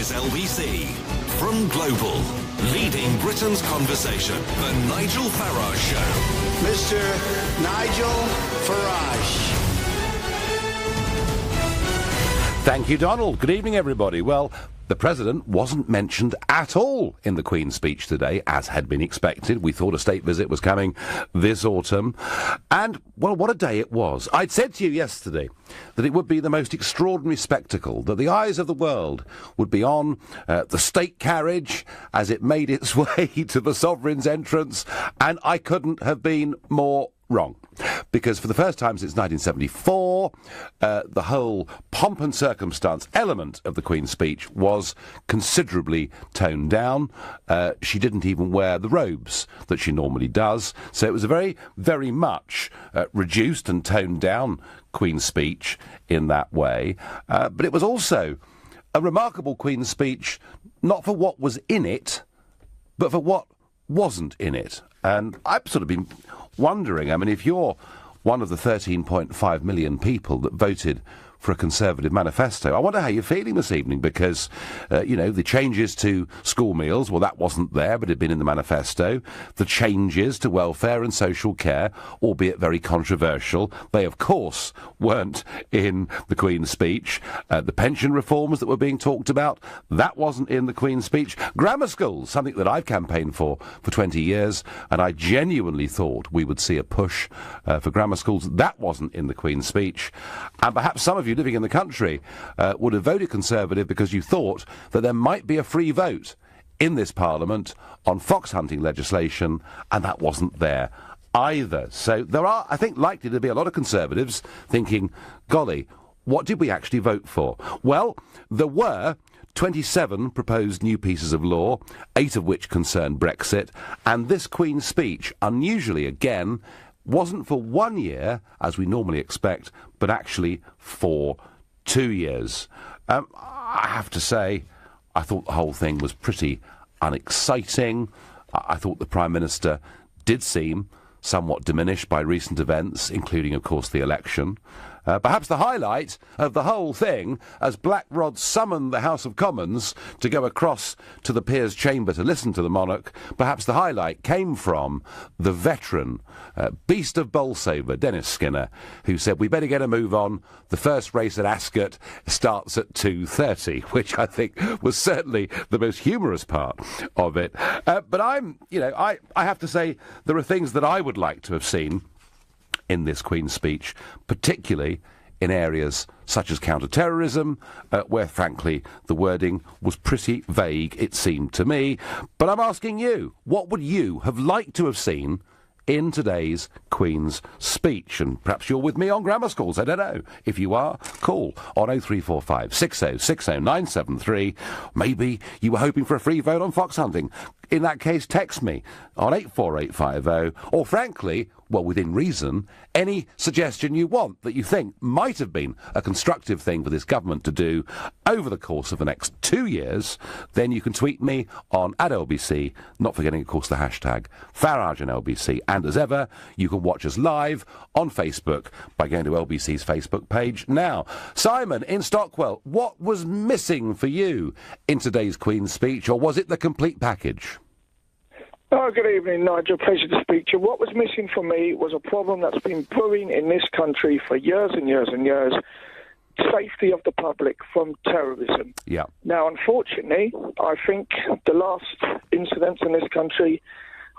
is LBC. From Global, leading Britain's conversation, The Nigel Farage Show. Mr. Nigel Farage. Thank you, Donald. Good evening, everybody. Well, the President wasn't mentioned at all in the Queen's speech today, as had been expected. We thought a state visit was coming this autumn. And, well, what a day it was. I'd said to you yesterday that it would be the most extraordinary spectacle, that the eyes of the world would be on the state carriage as it made its way to the Sovereign's entrance, and I couldn't have been more wrong. Because for the first time since 1974, the whole pomp and circumstance element of the Queen's speech was considerably toned down. She didn't even wear the robes that she normally does. So it was a very, very much reduced and toned down Queen's speech in that way. But it was also a remarkable Queen's speech, not for what was in it, but for what wasn't in it. And I've sort of been wondering, I mean, if you're one of the 13.5 million people that voted for a Conservative manifesto, I wonder how you're feeling this evening, because, the changes to school meals, well, that wasn't there, but it had been in the manifesto. The changes to welfare and social care, albeit very controversial, they, of course, weren't in the Queen's speech. The pension reforms that were being talked about, that wasn't in the Queen's speech. Grammar schools, something that I've campaigned for 20 years, and I genuinely thought we would see a push for grammar schools. That wasn't in the Queen's speech. And perhaps some of you living in the country would have voted Conservative because you thought that there might be a free vote in this Parliament on fox hunting legislation, and that wasn't there either. So there are, I think, likely to be a lot of Conservatives thinking, golly, what did we actually vote for? Well, there were 27 proposed new pieces of law, 8 of which concerned Brexit, and this Queen's speech, unusually again, wasn't for 1 year, as we normally expect, but actually for 2 years. I have to say, I thought the whole thing was pretty unexciting. I thought the Prime Minister did seem somewhat diminished by recent events, including, of course, the election. Perhaps the highlight of the whole thing, as Black Rod summoned the House of Commons to go across to the Peers' chamber to listen to the monarch, perhaps the highlight came from the veteran beast of Bolsover, Dennis Skinner, who said, we better get a move on. The first race at Ascot starts at 2:30, which I think was certainly the most humorous part of it. But I have to say, there are things that I would like to have seen in this Queen's speech, particularly in areas such as counter-terrorism, where, frankly, the wording was pretty vague, it seemed to me. But I'm asking you, what would you have liked to have seen in today's Queen's speech? And perhaps you're with me on grammar schools, I don't know. If you are, call on 0345 6060 973. Maybe you were hoping for a free vote on fox hunting. In that case, text me on 84850, or frankly, well, within reason, any suggestion you want that you think might have been a constructive thing for this government to do over the course of the next 2 years, then you can tweet me on @LBC, not forgetting, of course, the hashtag Farage and LBC. And as ever, you can watch us live on Facebook by going to LBC's Facebook page now. Simon in Stockwell, what was missing for you in today's Queen's speech, or was it the complete package? Oh, good evening, Nigel. Pleasure to speak to you. What was missing for me was a problem that's been brewing in this country for years and years and years: safety of the public from terrorism. Yeah. Now, unfortunately, I think the last incidents in this country,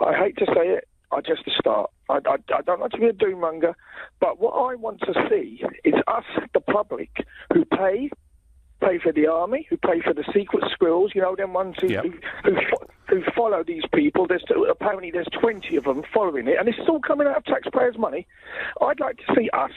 I hate to say it, are just a start. I don't like to be a doom-monger, but what I want to see is us, the public, who pay for the army, who pay for the secret squirrels, them ones who follow these people. Apparently there's 20 of them following it, and this is all coming out of taxpayers' money. I'd like to see us,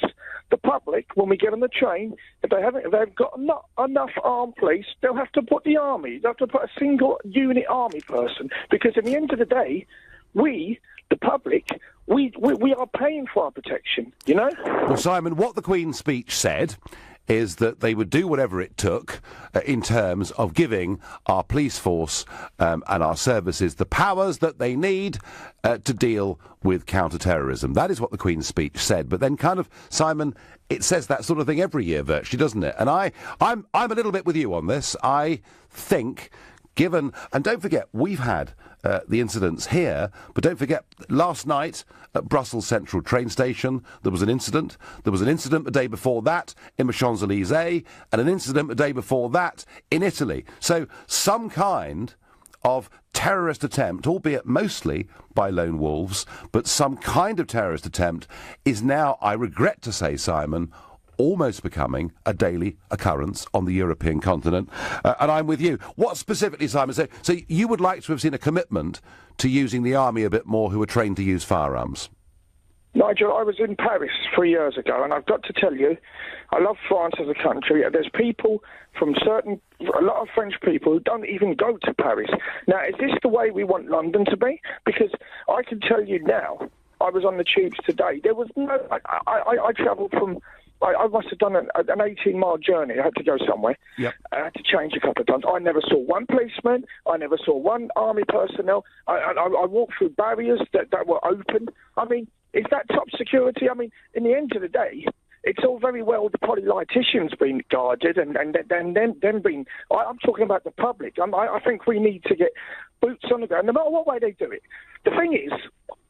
the public, when we get on the train, if they've got not enough armed police, they'll have to put the army. They'll have to put a single unit army person, because at the end of the day, we, the public, we are paying for our protection, Well, Simon, what the Queen's speech said is that they would do whatever it took in terms of giving our police force and our services the powers that they need to deal with counter-terrorism. That is what the Queen's speech said. But then kind of, Simon, it says that sort of thing every year virtually, doesn't it? And I'm a little bit with you on this. I think, given... And don't forget, we've had the incidents here, but don't forget, last night at Brussels Central train station, there was an incident. There was an incident the day before that in the Champs-Élysées, and an incident the day before that in Italy. So some kind of terrorist attempt, albeit mostly by lone wolves, but some kind of terrorist attempt is now, I regret to say, Simon, almost becoming a daily occurrence on the European continent. And I'm with you. What specifically, Simon? So you would like to have seen a commitment to using the army a bit more who are trained to use firearms? Nigel, I was in Paris 3 years ago, and I've got to tell you, I love France as a country. There's people from a lot of French people who don't even go to Paris. Now, is this the way we want London to be? Because I can tell you now, I was on the tubes today. There was no... I travelled from... I must have done an 18-mile journey. I had to go somewhere. Yep. I had to change a couple of times. I never saw one policeman. I never saw one army personnel. I walked through barriers that were open. I mean, is that top security? I mean, in the end of the day, it's all very well the politicians being guarded and then being... I'm talking about the public. I think we need to get boots on the ground, no matter what way they do it. The thing is,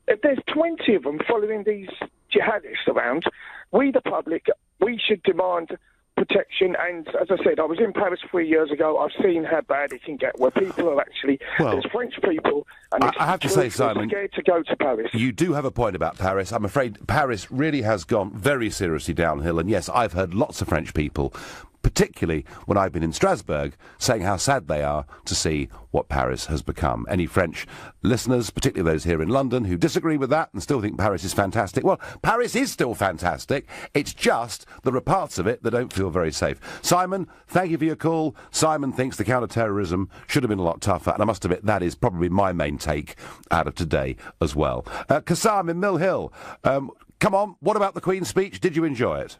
if there's 20 of them following these jihadists around, we, the public, we should demand protection. And as I said, I was in Paris 3 years ago. I've seen how bad it can get, where people are actually... there's French people, and I have to say, Simon, scared to go to Paris. You do have a point about Paris. I'm afraid Paris really has gone very seriously downhill. And yes, I've heard lots of French people, particularly when I've been in Strasbourg, saying how sad they are to see what Paris has become. Any French listeners, particularly those here in London, who disagree with that and still think Paris is fantastic? Well, Paris is still fantastic. It's just there are parts of it that don't feel very safe. Simon, thank you for your call. Simon thinks the counter-terrorism should have been a lot tougher, and I must admit that is probably my main take out of today as well. Kassam in Mill Hill, come on, what about the Queen's speech? Did you enjoy it?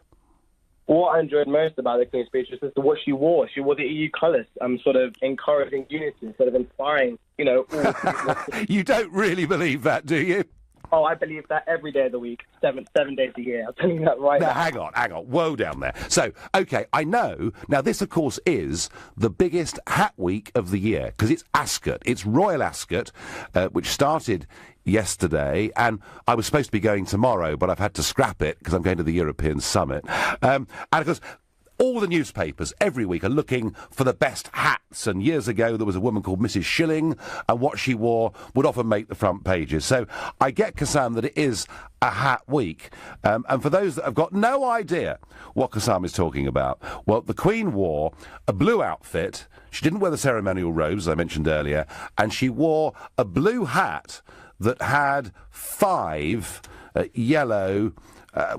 What I enjoyed most about the Queen's speech was what she wore. She wore the EU colours, sort of encouraging unity, sort of inspiring, all people. You don't really believe that, do you? Oh, I believe that every day of the week, seven days a year. I'm telling you that right now. Hang on. Whoa down there. So, OK, I know. Now, this, of course, is the biggest hat week of the year, because it's Ascot. It's Royal Ascot, which started yesterday, and I was supposed to be going tomorrow, but I've had to scrap it because I'm going to the European Summit. And, of course, all the newspapers every week are looking for the best hats, and years ago there was a woman called Mrs. Schilling, and what she wore would often make the front pages. So I get, Kassam, that it is a hat week. And for those that have got no idea what Kassam is talking about, well, the Queen wore a blue outfit. She didn't wear the ceremonial robes, as I mentioned earlier, and she wore a blue hat that had 5 yellow...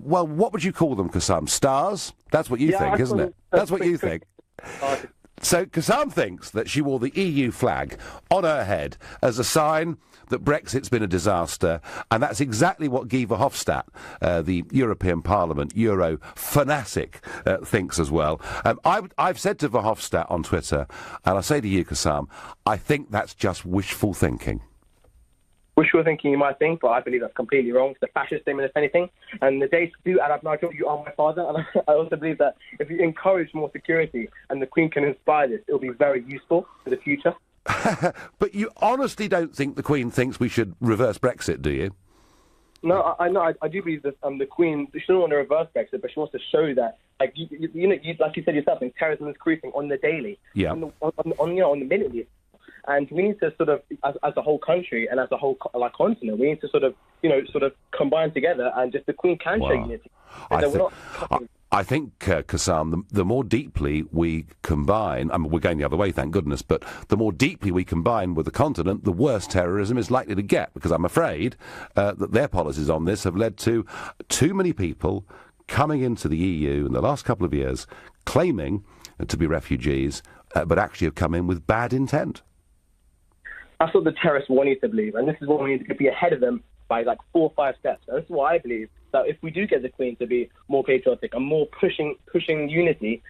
well, what would you call them, Kassam? Stars? That's what you think, isn't it? That's what you think. So Kassam thinks that she wore the EU flag on her head as a sign that Brexit's been a disaster, and that's exactly what Guy Verhofstadt, the European Parliament Euro fanatic, thinks as well. I've said to Verhofstadt on Twitter, and I say to you, Kassam, I think that's just wishful thinking. Wishful thinking, you might think, but I believe that's completely wrong. It's a fascist statement, if anything. And the days do add up, Nigel. You are my father. And I also believe that if you encourage more security and the Queen can inspire this, it'll be very useful for the future. But you honestly don't think the Queen thinks we should reverse Brexit, do you? No, I do believe that the Queen, she doesn't want to reverse Brexit, but she wants to show that, like like you said yourself, terrorism is increasing on the daily, on the minute. And we need to sort of, as a whole country and as a whole continent, we need to sort of combine together, and just the Queen can show unity. I think, Kassam, the more deeply we combine, I mean, we're going the other way, thank goodness, but the more deeply we combine with the continent, the worse terrorism is likely to get, because I'm afraid that their policies on this have led to too many people coming into the EU in the last couple of years, claiming to be refugees, but actually have come in with bad intent. That's what the terrorists want you to believe, and this is what we need to be ahead of them by 4 or 5 steps. And this is what I believe that if we do get the Queen to be more patriotic and more pushing unity,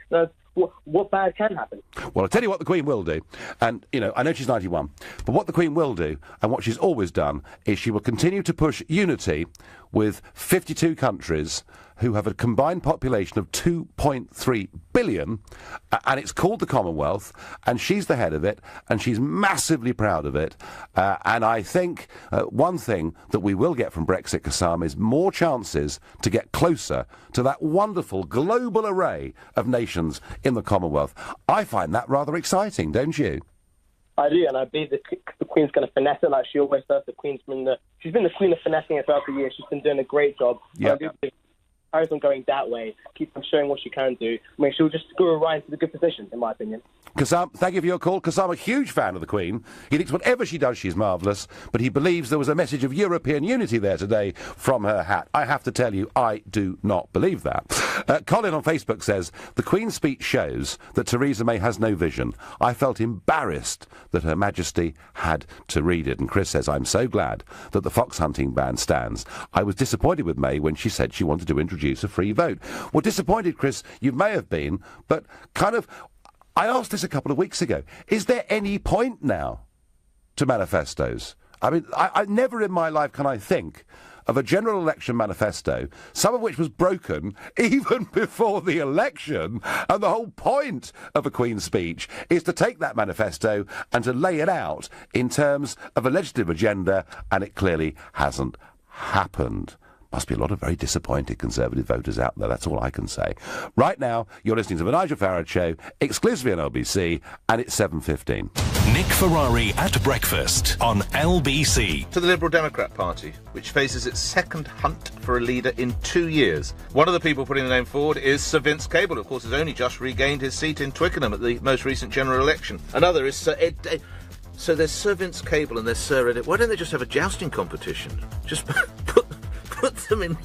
what bad can happen? Well, I'll tell you what the Queen will do, and, you know, I know she's 91, but what the Queen will do, and what she's always done, is she will continue to push unity with 52 countries who have a combined population of 2.3 billion, and it's called the Commonwealth, and she's the head of it, and she's massively proud of it, and I think one thing that we will get from Brexit, Kassam, is more chances to get closer to that wonderful global array of nations in the Commonwealth. I find that rather exciting, don't you? I do, and I believe the Queen's going to finesse it like she always does. She's been the Queen of finessing it throughout the years. She's been doing a great job. Yeah. Carries on going that way, keep on showing what she can do. I mean, she'll just screw her right into the good position, in my opinion. Kassam, thank you for your call. Kassam, a huge fan of the Queen. He thinks whatever she does, she's marvellous, but he believes there was a message of European unity there today from her hat. I have to tell you, I do not believe that. Colin on Facebook says, the Queen's speech shows that Theresa May has no vision. I felt embarrassed that Her Majesty had to read it. And Chris says, I'm so glad that the fox hunting ban stands. I was disappointed with May when she said she wanted to introduce a free vote. Well, disappointed, Chris, you may have been, but kind of, I asked this a couple of weeks ago, is there any point now to manifestos? I mean, I never in my life can I think of a general election manifesto, some of which was broken even before the election, and the whole point of a Queen's speech is to take that manifesto and to lay it out in terms of a legislative agenda, and it clearly hasn't happened. Must be a lot of very disappointed Conservative voters out there, that's all I can say. Right now, you're listening to The Nigel Farage Show, exclusively on LBC, and it's 7:15. Nick Ferrari at breakfast on LBC. To the Liberal Democrat Party, which faces its second hunt for a leader in 2 years. One of the people putting the name forward is Sir Vince Cable, of course, has only just regained his seat in Twickenham at the most recent general election. Another is Sir Ed... So there's Sir Vince Cable and there's Sir Ed... Why don't they just have a jousting competition? Just put them in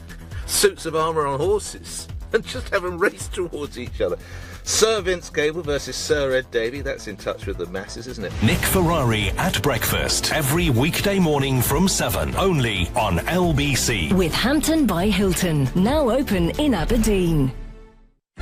suits of armour on horses and just have them race towards each other. Sir Vince Cable versus Sir Ed Davey, that's in touch with the masses, isn't it? Nick Ferrari at breakfast, every weekday morning from 7, only on LBC. With Hampton by Hilton, now open in Aberdeen.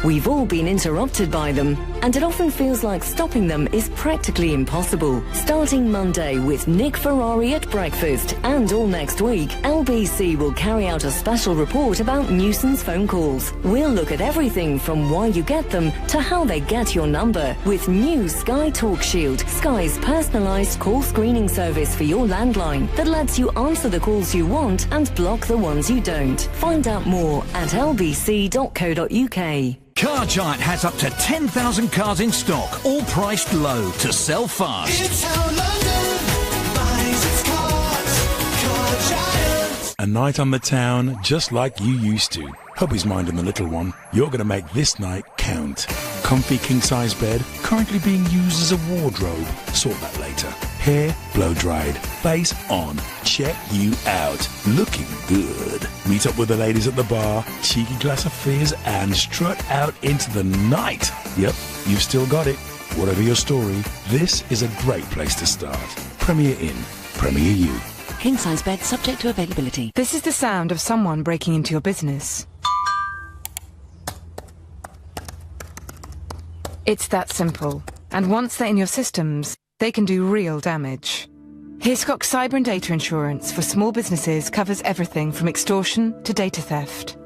We've all been interrupted by them, and it often feels like stopping them is practically impossible. Starting Monday with Nick Ferrari at breakfast, and all next week, LBC will carry out a special report about nuisance phone calls. We'll look at everything from why you get them to how they get your number, with new Sky Talk Shield, Sky's personalised call screening service for your landline that lets you answer the calls you want and block the ones you don't. Find out more at lbc.co.uk. Car Giant has up to 10,000 cars in stock, all priced low to sell fast. It's how London buys its cars. Car Giant. A night on the town, just like you used to. Hubby's minding the little one. You're going to make this night count. Comfy king-size bed, currently being used as a wardrobe. Sort that later. Hair blow-dried. Base on. Check you out. Looking good. Meet up with the ladies at the bar, cheeky glass of fizz, and strut out into the night. Yep, you've still got it. Whatever your story, this is a great place to start. Premier Inn. Premier You. King-size bed subject to availability. This is the sound of someone breaking into your business. It's that simple. And once they're in your systems, they can do real damage. Hiscox Cyber and Data Insurance for small businesses covers everything from extortion to data theft.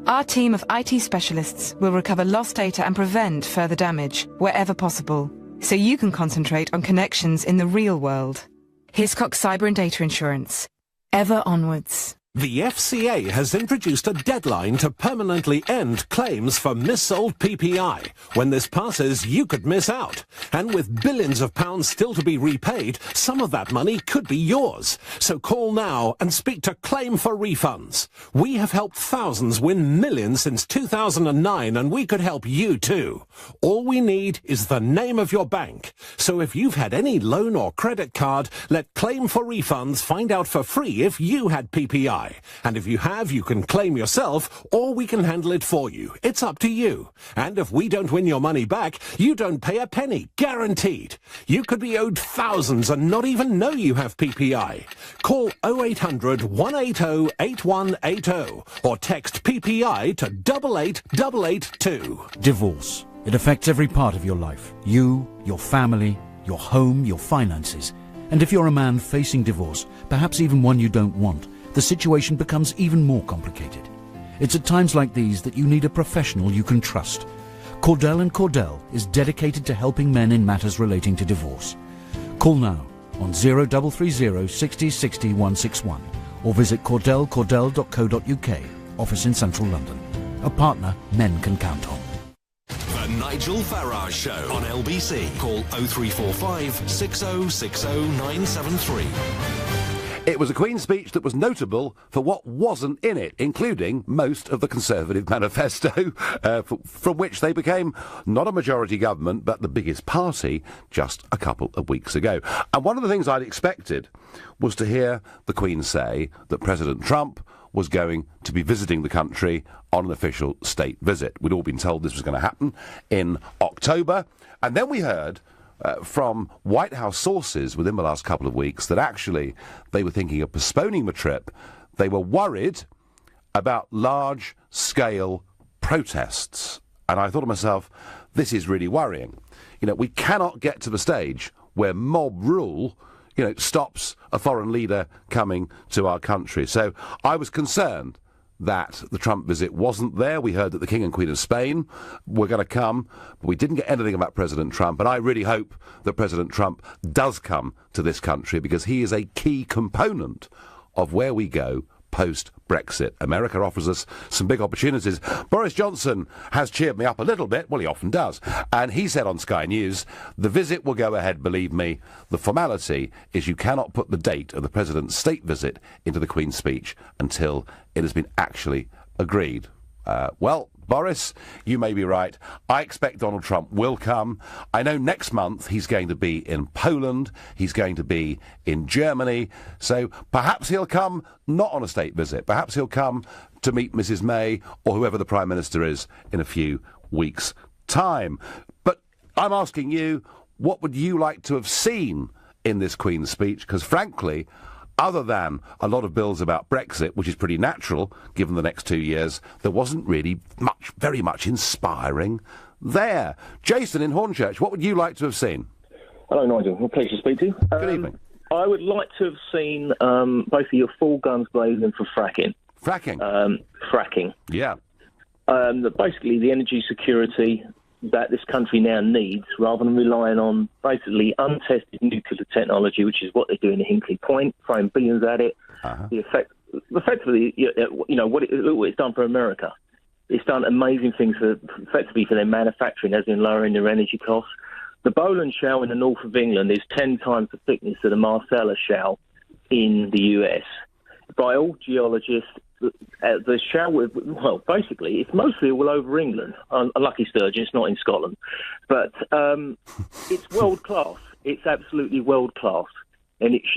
Our team of IT specialists will recover lost data and prevent further damage wherever possible, so you can concentrate on connections in the real world. Hiscox Cyber and Data Insurance. Ever onwards. The FCA has introduced a deadline to permanently end claims for missold PPI. When this passes, you could miss out. And with billions of pounds still to be repaid, some of that money could be yours. So call now and speak to Claim for Refunds. We have helped thousands win millions since 2009, and we could help you too. All we need is the name of your bank. So if you've had any loan or credit card, let Claim for Refunds find out for free if you had PPI. PPI. And if you have, you can claim yourself, or we can handle it for you. It's up to you. And if we don't win your money back, you don't pay a penny. Guaranteed. You could be owed thousands and not even know you have PPI. Call 0800 180 8180 or text PPI to 88882. Divorce. It affects every part of your life. You, your family, your home, your finances. And if you're a man facing divorce, perhaps even one you don't want, the situation becomes even more complicated. It's at times like these that you need a professional you can trust. Cordell & Cordell is dedicated to helping men in matters relating to divorce. Call now on 0330 60 60 161 or visit cordell.co.uk, office in central London. A partner men can count on. The Nigel Farage Show on LBC. Call 0345 6060 973. It was a Queen's speech that was notable for what wasn't in it, including most of the Conservative manifesto, from which they became not a majority government, but the biggest party just a couple of weeks ago. And one of the things I'd expected was to hear the Queen say that President Trump was going to be visiting the country on an official state visit. We'd all been told this was going to happen in October, and then we heard from White House sources within the last couple of weeks that actually they were thinking of postponing the trip. They were worried about large-scale protests. And I thought to myself, this is really worrying. You know, we cannot get to the stage where mob rule, you know, stops a foreign leader coming to our country. So I was concerned that the Trump visit wasn't there. We heard that the King and Queen of Spain were going to come, but we didn't get anything about President Trump, and I really hope that President Trump does come to this country because he is a key component of where we go post-Brexit. America offers us some big opportunities. Boris Johnson has cheered me up a little bit, well, he often does, and he said on Sky News, the visit will go ahead, believe me. The formality is you cannot put the date of the President's state visit into the Queen's speech until it has been actually agreed. Well, Boris, you may be right. I expect Donald Trump will come. I know next month he's going to be in Poland. He's going to be in Germany. So perhaps he'll come not on a state visit. Perhaps he'll come to meet Mrs. May or whoever the Prime Minister is in a few weeks' time. But I'm asking you, what would you like to have seen in this Queen's speech? Because frankly, other than a lot of bills about Brexit, which is pretty natural given the next 2 years, there wasn't really very much inspiring there. Jason in Hornchurch, what would you like to have seen? Hello, Nigel. A pleasure to speak to you. Good evening. I would like to have seen basically your full guns blazing for fracking. Fracking? Fracking. Yeah. Basically, the energy security that this country now needs, rather than relying on basically untested nuclear technology, which is what they do in Hinkley Point, throwing billions at it. Effectively, you know, look what it's done for America. It's done amazing things effectively for their manufacturing, as in lowering their energy costs. The Boland Shale in the north of England is 10 times the thickness of the Marcellus Shale in the US. By all geologists, the shale, well, basically, it's mostly all over England. Unlucky Sturgeon, it's not in Scotland. But it's world class. It's absolutely world class. And it's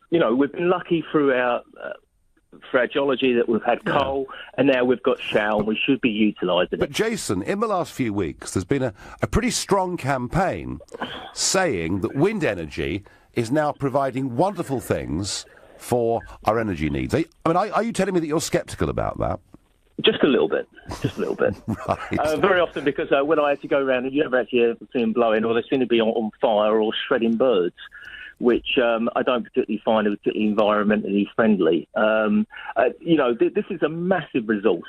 you know, we've been lucky through our geology that we've had coal, and now we've got shale, and we should be utilising it. But Jason, in the last few weeks, there's been a pretty strong campaign saying that wind energy is now providing wonderful things for our energy needs. Are you telling me that you're sceptical about that? Just a little bit. Just a little bit. Right. Very often, because when I had to go around, you never actually see them blowing, or they seem to be on fire or shredding birds, which I don't particularly find particularly environmentally friendly. You know, this is a massive resource,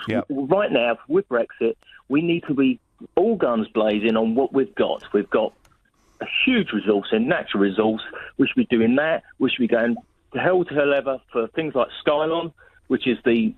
Yep. Right now, with Brexit, we need to be all guns blazing on what we've got. We've got a huge resource, a natural resource. We should be doing that. We should be going to hell ever for things like Skylon, which is the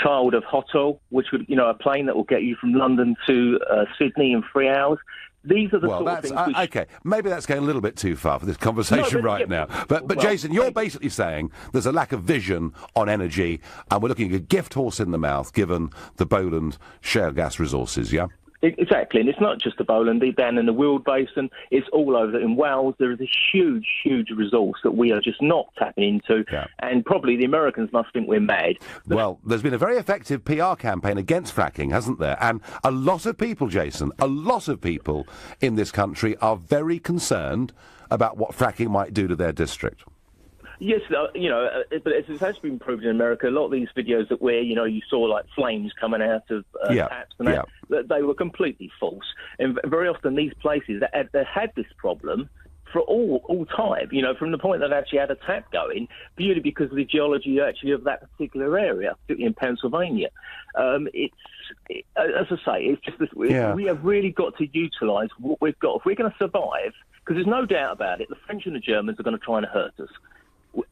child of hot oil, which would, you know, a plane that will get you from London to Sydney in 3 hours. These are the sort of things. Okay, maybe that's going a little bit too far for this conversation now. But Jason, you're basically saying there's a lack of vision on energy, and we're looking at a gift horse in the mouth given the Boland shale gas resources, yeah? Exactly, and it's not just the Bowland, down in the Weald Basin, it's all over. In Wales, there is a huge, huge resource that we are just not tapping into, and probably the Americans must think we're mad. Well, there's been a very effective PR campaign against fracking, hasn't there? And a lot of people, Jason, a lot of people in this country are very concerned about what fracking might do to their district. Yes, but it has been proved in America. A lot of these videos that you saw like flames coming out of taps and that they were completely false. And very often these places that had this problem for all time, from the point that they actually had a tap going, purely because of the geology actually of that particular area, particularly in Pennsylvania. As I say, it's just this, we have really got to utilise what we've got. If we're going to survive, because there's no doubt about it, the French and the Germans are going to try and hurt us.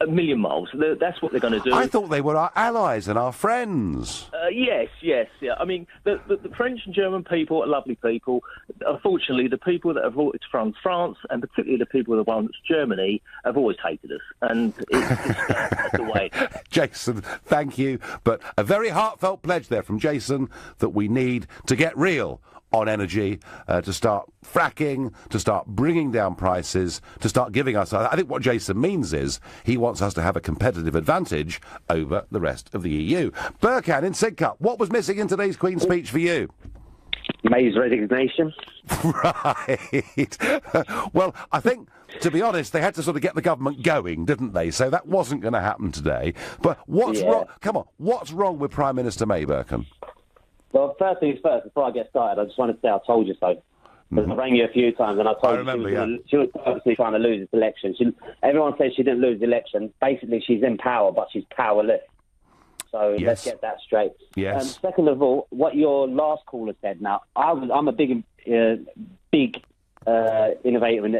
A million miles. That's what they're going to do. I thought they were our allies and our friends. Yes. I mean, the French and German people are lovely people. Unfortunately, the people that have voted from France, and particularly the people that want Germany, have always hated us. And that's the way. Jason, thank you. But a very heartfelt pledge there from Jason that we need to get real on energy, to start fracking, to start bringing down prices, to start giving us... I think what Jason means is he wants us to have a competitive advantage over the rest of the EU. Burkhan in Sidcup, what was missing in today's Queen's speech for you? May's resignation. Right. Well, I think, to be honest, they had to sort of get the government going, didn't they? So that wasn't going to happen today. But what's wrong... Come on, what's wrong with Prime Minister May, Burkhan? Well, first things first, before I get started, I just want to say I told you so. Because I rang you a few times and I told you she was obviously trying to lose this election. Everyone says she didn't lose the election. Basically, she's in power, but she's powerless. So let's get that straight. Yes. Second of all, what your last caller said. Now, I'm a big innovator in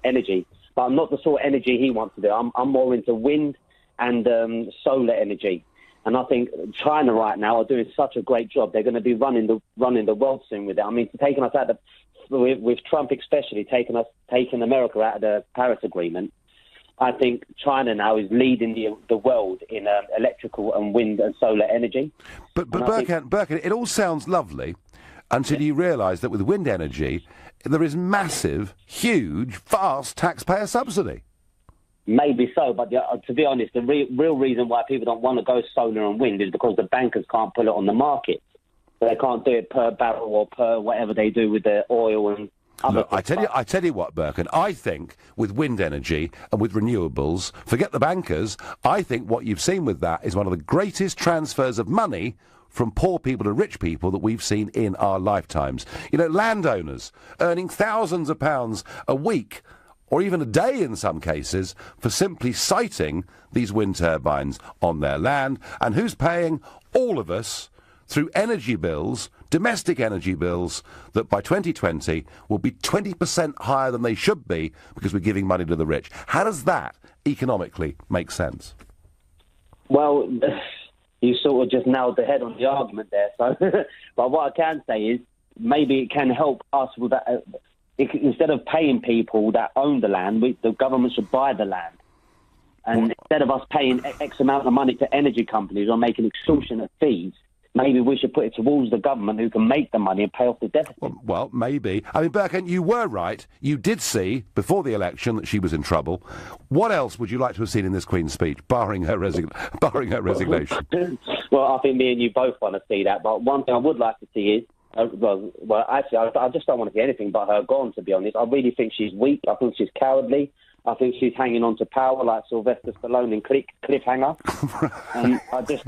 energy, but I'm not the sort of energy he wants to do. I'm more into wind and solar energy. And I think China right now are doing such a great job. They're going to be running the world soon with it. I mean, taking us out with Trump especially, taking America out of the Paris Agreement. I think China now is leading the world in electrical and wind and solar energy. But Burkhan, it all sounds lovely until you realise that with wind energy, there is massive, huge, vast taxpayer subsidy. Maybe so, but to be honest, the real reason why people don't want to go solar and wind is because the bankers can't put it on the market. They can't do it per barrel or per whatever they do with the oil and other things. I tell you what, Burkhan, I think with wind energy and with renewables, forget the bankers, I think what you've seen with that is one of the greatest transfers of money from poor people to rich people that we've seen in our lifetimes. Landowners earning thousands of pounds a week, or even a day in some cases, for simply siting these wind turbines on their land. And who's paying? All of us, through energy bills, domestic energy bills, that by 2020 will be 20% higher than they should be because we're giving money to the rich. How does that economically make sense? Well, you sort of just nailed the head on the argument there. So, but what I can say is maybe it can help us with that. Instead of paying people that own the land, the government should buy the land. And instead of us paying X amount of money to energy companies or making extortionate fees, maybe we should put it towards the government who can make the money and pay off the deficit. Well, maybe. I mean, Burkhan, you were right. You did see, before the election, that she was in trouble. What else would you like to have seen in this Queen's speech, barring her resignation? Well, I think me and you both want to see that. But one thing I would like to see is, actually, I just don't want to see anything but her gone, to be honest. I really think she's weak. I think she's cowardly. I think she's hanging on to power like Sylvester Stallone in Cliffhanger. And I just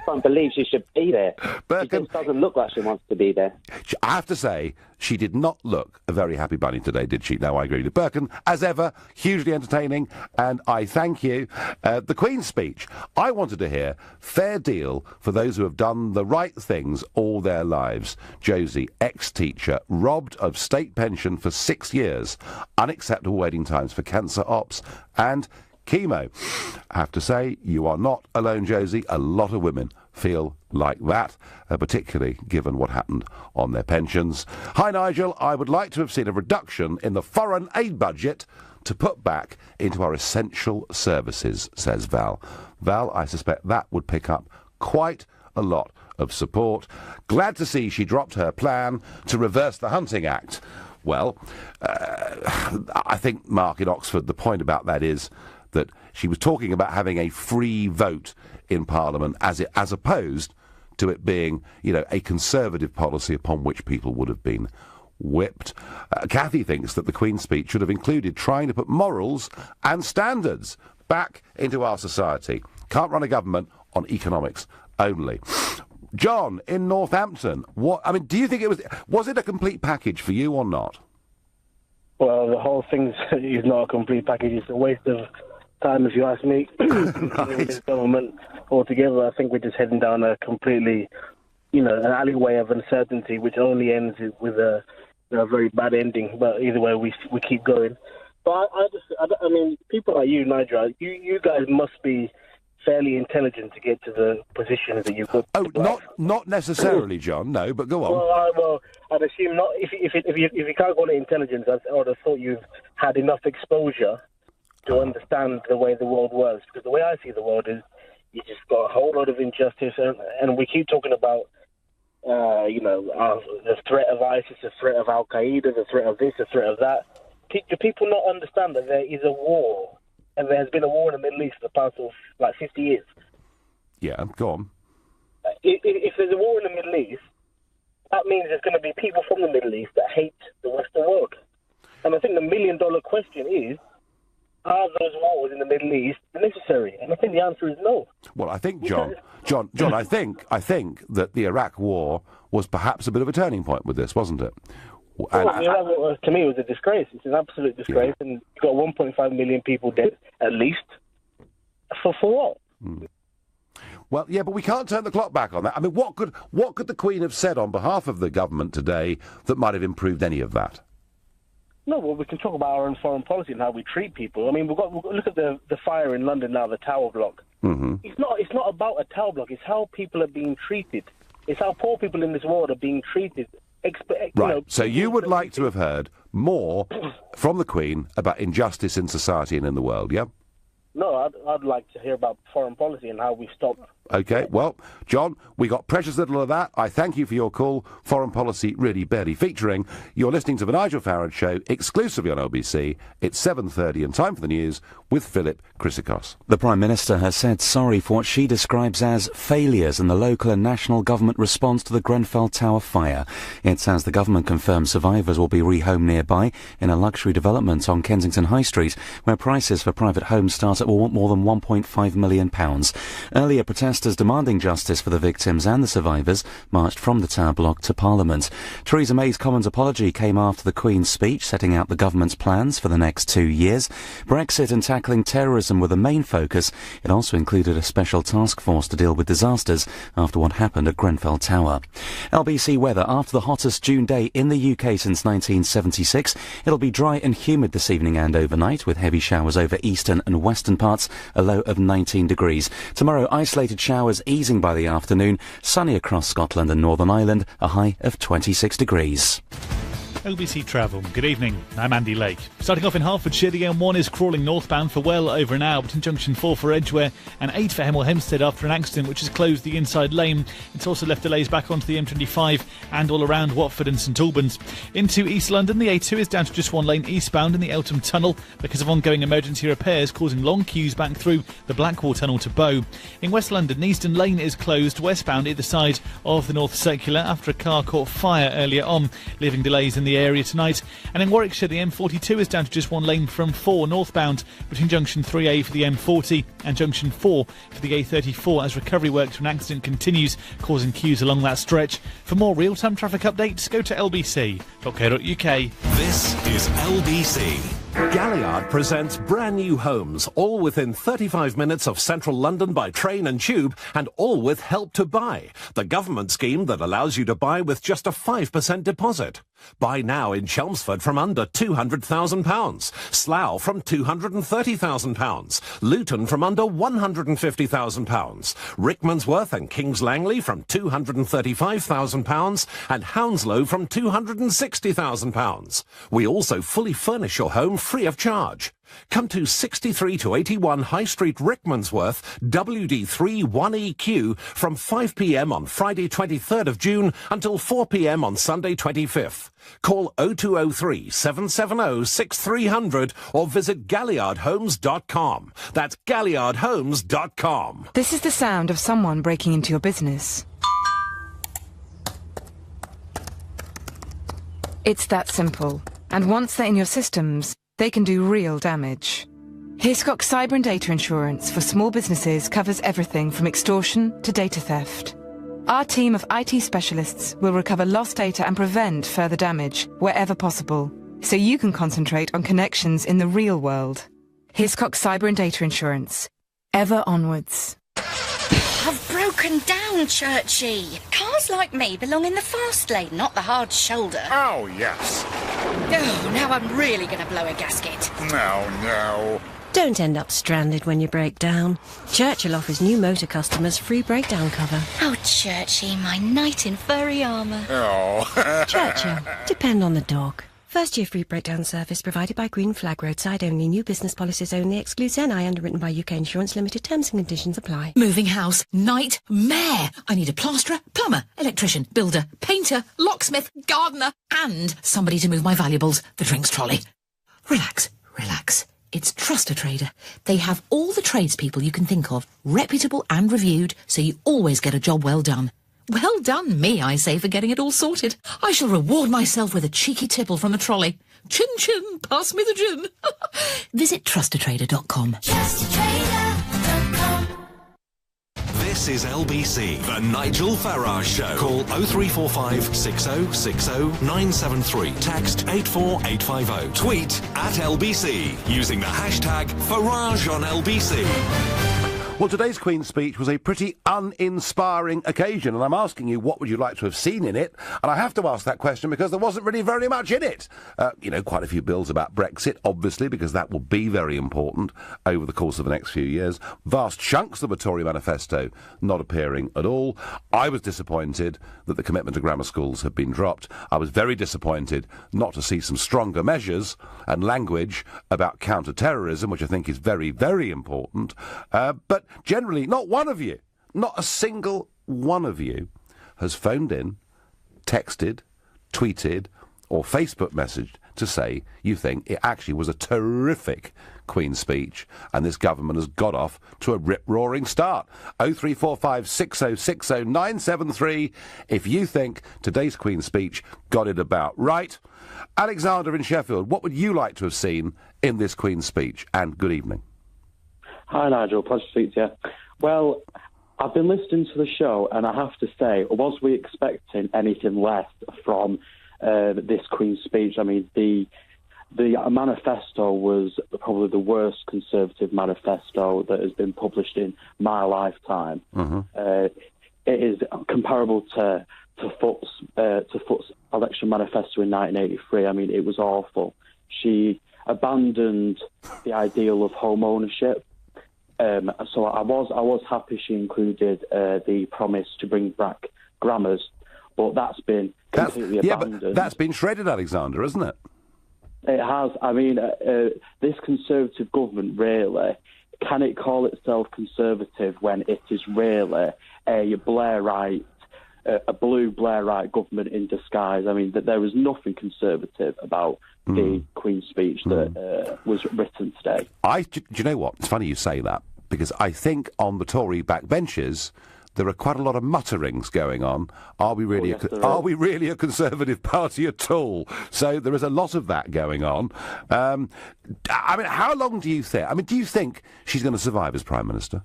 don't believe she should be there. She just doesn't look like she wants to be there. I have to say, she did not look a very happy bunny today, did she? No, I agree with you. Burkhan, as ever, hugely entertaining, and I thank you. The Queen's speech, I wanted to hear fair deal for those who have done the right things all their lives. Josie, ex-teacher, robbed of state pension for 6 years, unacceptable waiting times for cancer ops, and chemo. I have to say, you are not alone, Josie. A lot of women feel like that, particularly given what happened on their pensions. Hi, Nigel. I would like to have seen a reduction in the foreign aid budget to put back into our essential services, says Val. Val, I suspect that would pick up quite a lot of support. Glad to see she dropped her plan to reverse the Hunting Act. Well, I think, Mark, in Oxford, the point about that is that she was talking about having a free vote in Parliament as opposed to it being, a Conservative policy upon which people would have been whipped. Kathy thinks that the Queen's speech should have included trying to put morals and standards back into our society. Can't run a government on economics only. John, in Northampton, do you think was it a complete package for you or not? Well, the whole thing is not a complete package. It's a waste of time, if you ask me. Right. This government altogether, I think we're just heading down a completely, an alleyway of uncertainty, which only ends with a very bad ending. But either way, we keep going. But I mean, people like you, Nigel, you guys must be fairly intelligent to get to the positions that you've got. Oh, not necessarily, John. No, but go on. Well, I'd assume not. If you can't call it intelligence, I would have thought you've had enough exposure to understand the way the world works. Because the way I see the world is, you just got a whole lot of injustice, and we keep talking about, the threat of ISIS, the threat of Al Qaeda, the threat of this, the threat of that. Do people not understand that there is a war? And there has been a war in the Middle East for the past 50 years. Yeah, go on. If there's a war in the Middle East, that means there's going to be people from the Middle East that hate the Western world. And I think the million-dollar question is, are those wars in the Middle East necessary? And I think the answer is no. Well, I think, John, I think that the Iraq war was perhaps a bit of a turning point with this, wasn't it? To me, it was a disgrace. It's an absolute disgrace, and you've got 1.5 million people dead, at least. For what? Well, yeah, but we can't turn the clock back on that. I mean, what could the Queen have said on behalf of the government today that might have improved any of that? No, well, we can talk about our own foreign policy and how we treat people. I mean, we've got look at the fire in London now, the Tower Block. Mm-hmm. It's not about a Tower Block. It's how people are being treated. It's how poor people in this world are being treated. Right, so you would like to have heard more from the Queen about injustice in society and in the world, yeah? No, I'd like to hear about foreign policy and how we stop. OK, well, John, we got precious little of that. I thank you for your call. Foreign policy really barely featuring. You're listening to The Nigel Farage Show, exclusively on LBC. It's 7:30 and time for the news with Philip Chrysikos. The Prime Minister has said sorry for what she describes as failures in the local and national government response to the Grenfell Tower fire. It says the government confirms survivors will be rehomed nearby in a luxury development on Kensington High Street, where prices for private homes start at more than £1.5 million. Earlier, protesters demanding justice for the victims and the survivors marched from the Tower Block to Parliament. Theresa May's Commons apology came after the Queen's speech setting out the government's plans for the next 2 years. Brexit and tackling terrorism were the main focus. It also included a special task force to deal with disasters after what happened at Grenfell Tower. LBC weather after the hottest June day in the UK since 1976. It'll be dry and humid this evening and overnight, with heavy showers over eastern and western parts, a low of 19 degrees. Tomorrow, isolated showers easing by the afternoon, sunny across Scotland and Northern Ireland, a high of 26 degrees. LBC Travel. Good evening. I'm Andy Lake. Starting off in Hertfordshire, the M1 is crawling northbound for well over an hour between junction 4 for Edgware and 8 for Hemel Hempstead after an accident which has closed the inside lane. It's also left delays back onto the M25 and all around Watford and St Albans. Into East London, the A2 is down to just one lane eastbound in the Eltham Tunnel because of ongoing emergency repairs causing long queues back through the Blackwall Tunnel to Bow. In West London, Eastern Lane is closed westbound either side of the North Circular after a car caught fire earlier on, leaving delays in the area tonight. And in Warwickshire, the M42 is down to just one lane from 4 northbound between junction 3A for the M40 and junction 4 for the A34 as recovery work to an accident continues, causing queues along that stretch. For more real-time traffic updates, go to lbc.co.uk. This is LBC. Galliard presents brand new homes, all within 35 minutes of central London by train and tube, and all with Help to Buy, the government scheme that allows you to buy with just a 5% deposit. Buy now in Chelmsford from under £200,000, Slough from £230,000, Luton from under £150,000, Rickmansworth and Kings Langley from £235,000, and Hounslow from £260,000. We also fully furnish your home free of charge. Come to 63 to 81 High Street, Rickmansworth, WD3 1EQ from 5 p.m. on Friday 23rd of June until 4 p.m. on Sunday 25th. Call 0203 770 6300 or visit galliardhomes.com. That's galliardhomes.com. This is the sound of someone breaking into your business. It's that simple. And once they're in your systems, they can do real damage. Hiscox Cyber and Data Insurance for small businesses covers everything from extortion to data theft. Our team of IT specialists will recover lost data and prevent further damage wherever possible, so you can concentrate on connections in the real world. Hiscox Cyber and Data Insurance. Ever onwards. I've broken down, Churchy. Cars like me belong in the fast lane, not the hard shoulder. Oh, yes. Oh, now I'm really going to blow a gasket. No. Don't end up stranded when you break down. Churchill offers new motor customers free breakdown cover. Oh, Churchy, my knight in furry armour. Oh. Churchill. Depend on the dog. First year free breakdown service provided by Green Flag, roadside only, new business policies only, excludes NI, underwritten by UK Insurance Limited, terms and conditions apply. Moving house, nightmare. I need a plasterer, plumber, electrician, builder, painter, locksmith, gardener, and somebody to move my valuables, the drinks trolley. Relax. It's Trust a Trader. They have all the tradespeople you can think of, reputable and reviewed, so you always get a job well done. Well done, me, I say, for getting it all sorted. I shall reward myself with a cheeky tipple from the trolley. Chin chin, pass me the gin. Visit trustatrader.com. This is LBC, the Nigel Farage Show. Call 0345 6060 973. Text 84850. Tweet at LBC using the hashtag Farage on LBC. Well, today's Queen's speech was a pretty uninspiring occasion, and I'm asking you, what would you like to have seen in it? And I have to ask that question because there wasn't really very much in it. Quite a few bills about Brexit, obviously, because that will be very important over the course of the next few years. Vast chunks of the Tory manifesto not appearing at all. I was disappointed that the commitment to grammar schools had been dropped. I was very disappointed not to see some stronger measures and language about counter-terrorism, which I think is very, very important. But generally, not one of you, not a single one of you, has phoned in, texted, tweeted, or Facebook messaged to say you think it actually was a terrific Queen's speech and this government has got off to a rip-roaring start. 0345 6060 973 if you think today's Queen's speech got it about right. Alexander in Sheffield, what would you like to have seen in this Queen's speech? And good evening. Hi, Nigel. Pleasure to speak to you. Well, I've been listening to the show, and I have to say, was we expecting anything less from this Queen's speech? I mean, the manifesto was probably the worst Conservative manifesto that has been published in my lifetime. It is comparable to Foot's election manifesto in 1983. I mean, it was awful. She abandoned the ideal of home ownership. So I was happy she included the promise to bring back grammars, but that's been completely abandoned. But that's been shredded, Alexander, isn't it? It has. I mean, this Conservative government, really, can it call itself Conservative when it is really a Blairite, a blue Blairite government in disguise? I mean, that there was nothing Conservative about the Queen's speech that was written today. Do you know what? It's funny you say that, because I think on the Tory backbenches there are quite a lot of mutterings going on. Are we really a Conservative party at all? So there is a lot of that going on. I mean, how long do you think? I mean, do you think she's going to survive as Prime Minister?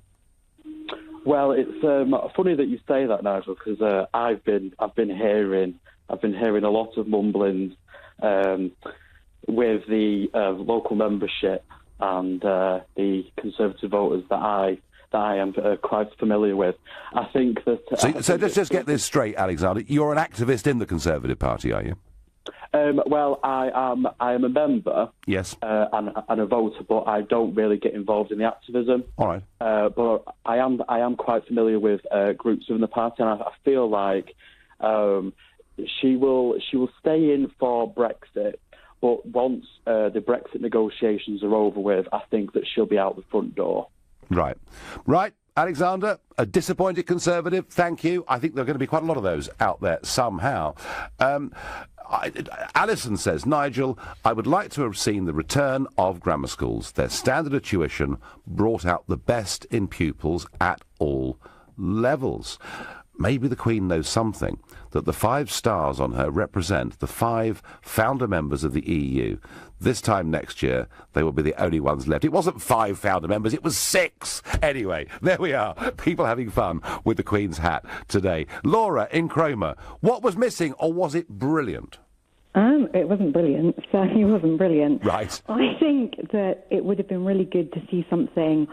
Well, it's funny that you say that, Nigel, because I've been hearing a lot of mumblings with the local membership and the Conservative voters that I am quite familiar with. I think that... So let's just get this straight, Alexander. You're an activist in the Conservative Party, are you? Well, I am a member, yes, and a voter, but I don't really get involved in the activism. All right. But I am quite familiar with groups within the party, and I feel like she will stay in for Brexit, But once the Brexit negotiations are over with, I think that she'll be out the front door. Right. Alexander, a disappointed Conservative, thank you. I think there are going to be quite a lot of those out there somehow. Alison says, Nigel, I would like to have seen the return of grammar schools. Their standard of tuition brought out the best in pupils at all levels. Maybe the Queen knows something, that the 5 stars on her represent the 5 founder members of the EU. This time next year, they will be the only ones left. It wasn't 5 founder members, it was 6. Anyway, there we are. People having fun with the Queen's hat today. Laura in Cromer, what was missing, or was it brilliant? It wasn't brilliant. Certainly wasn't brilliant. Right. I think that it would have been really good to see something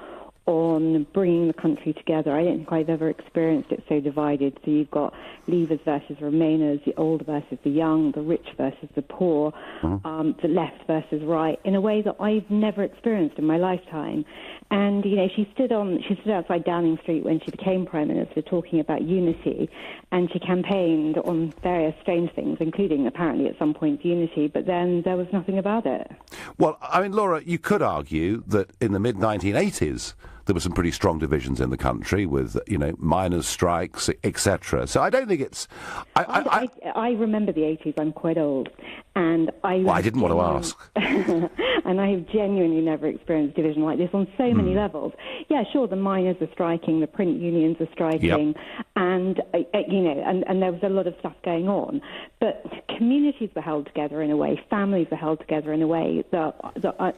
on bringing the country together. I don't think I've ever experienced it so divided. So you've got Leavers versus Remainers, the old versus the young, the rich versus the poor, the left versus right, in a way that I've never experienced in my lifetime. And, you know, she stood outside Downing Street when she became Prime Minister talking about unity, and she campaigned on various strange things, including apparently at some point unity, but then there was nothing about it. Well, I mean, Laura, you could argue that in the mid-1980s there were some pretty strong divisions in the country with, you know, miners' strikes, etc. So I don't think it's... I remember the 80s. I'm quite old. And I didn't want to ask. And I have genuinely never experienced division like this on so many levels. Yeah, sure, the miners are striking, the print unions are striking, and, you know, and there was a lot of stuff going on. But communities were held together in a way, families were held together in a way that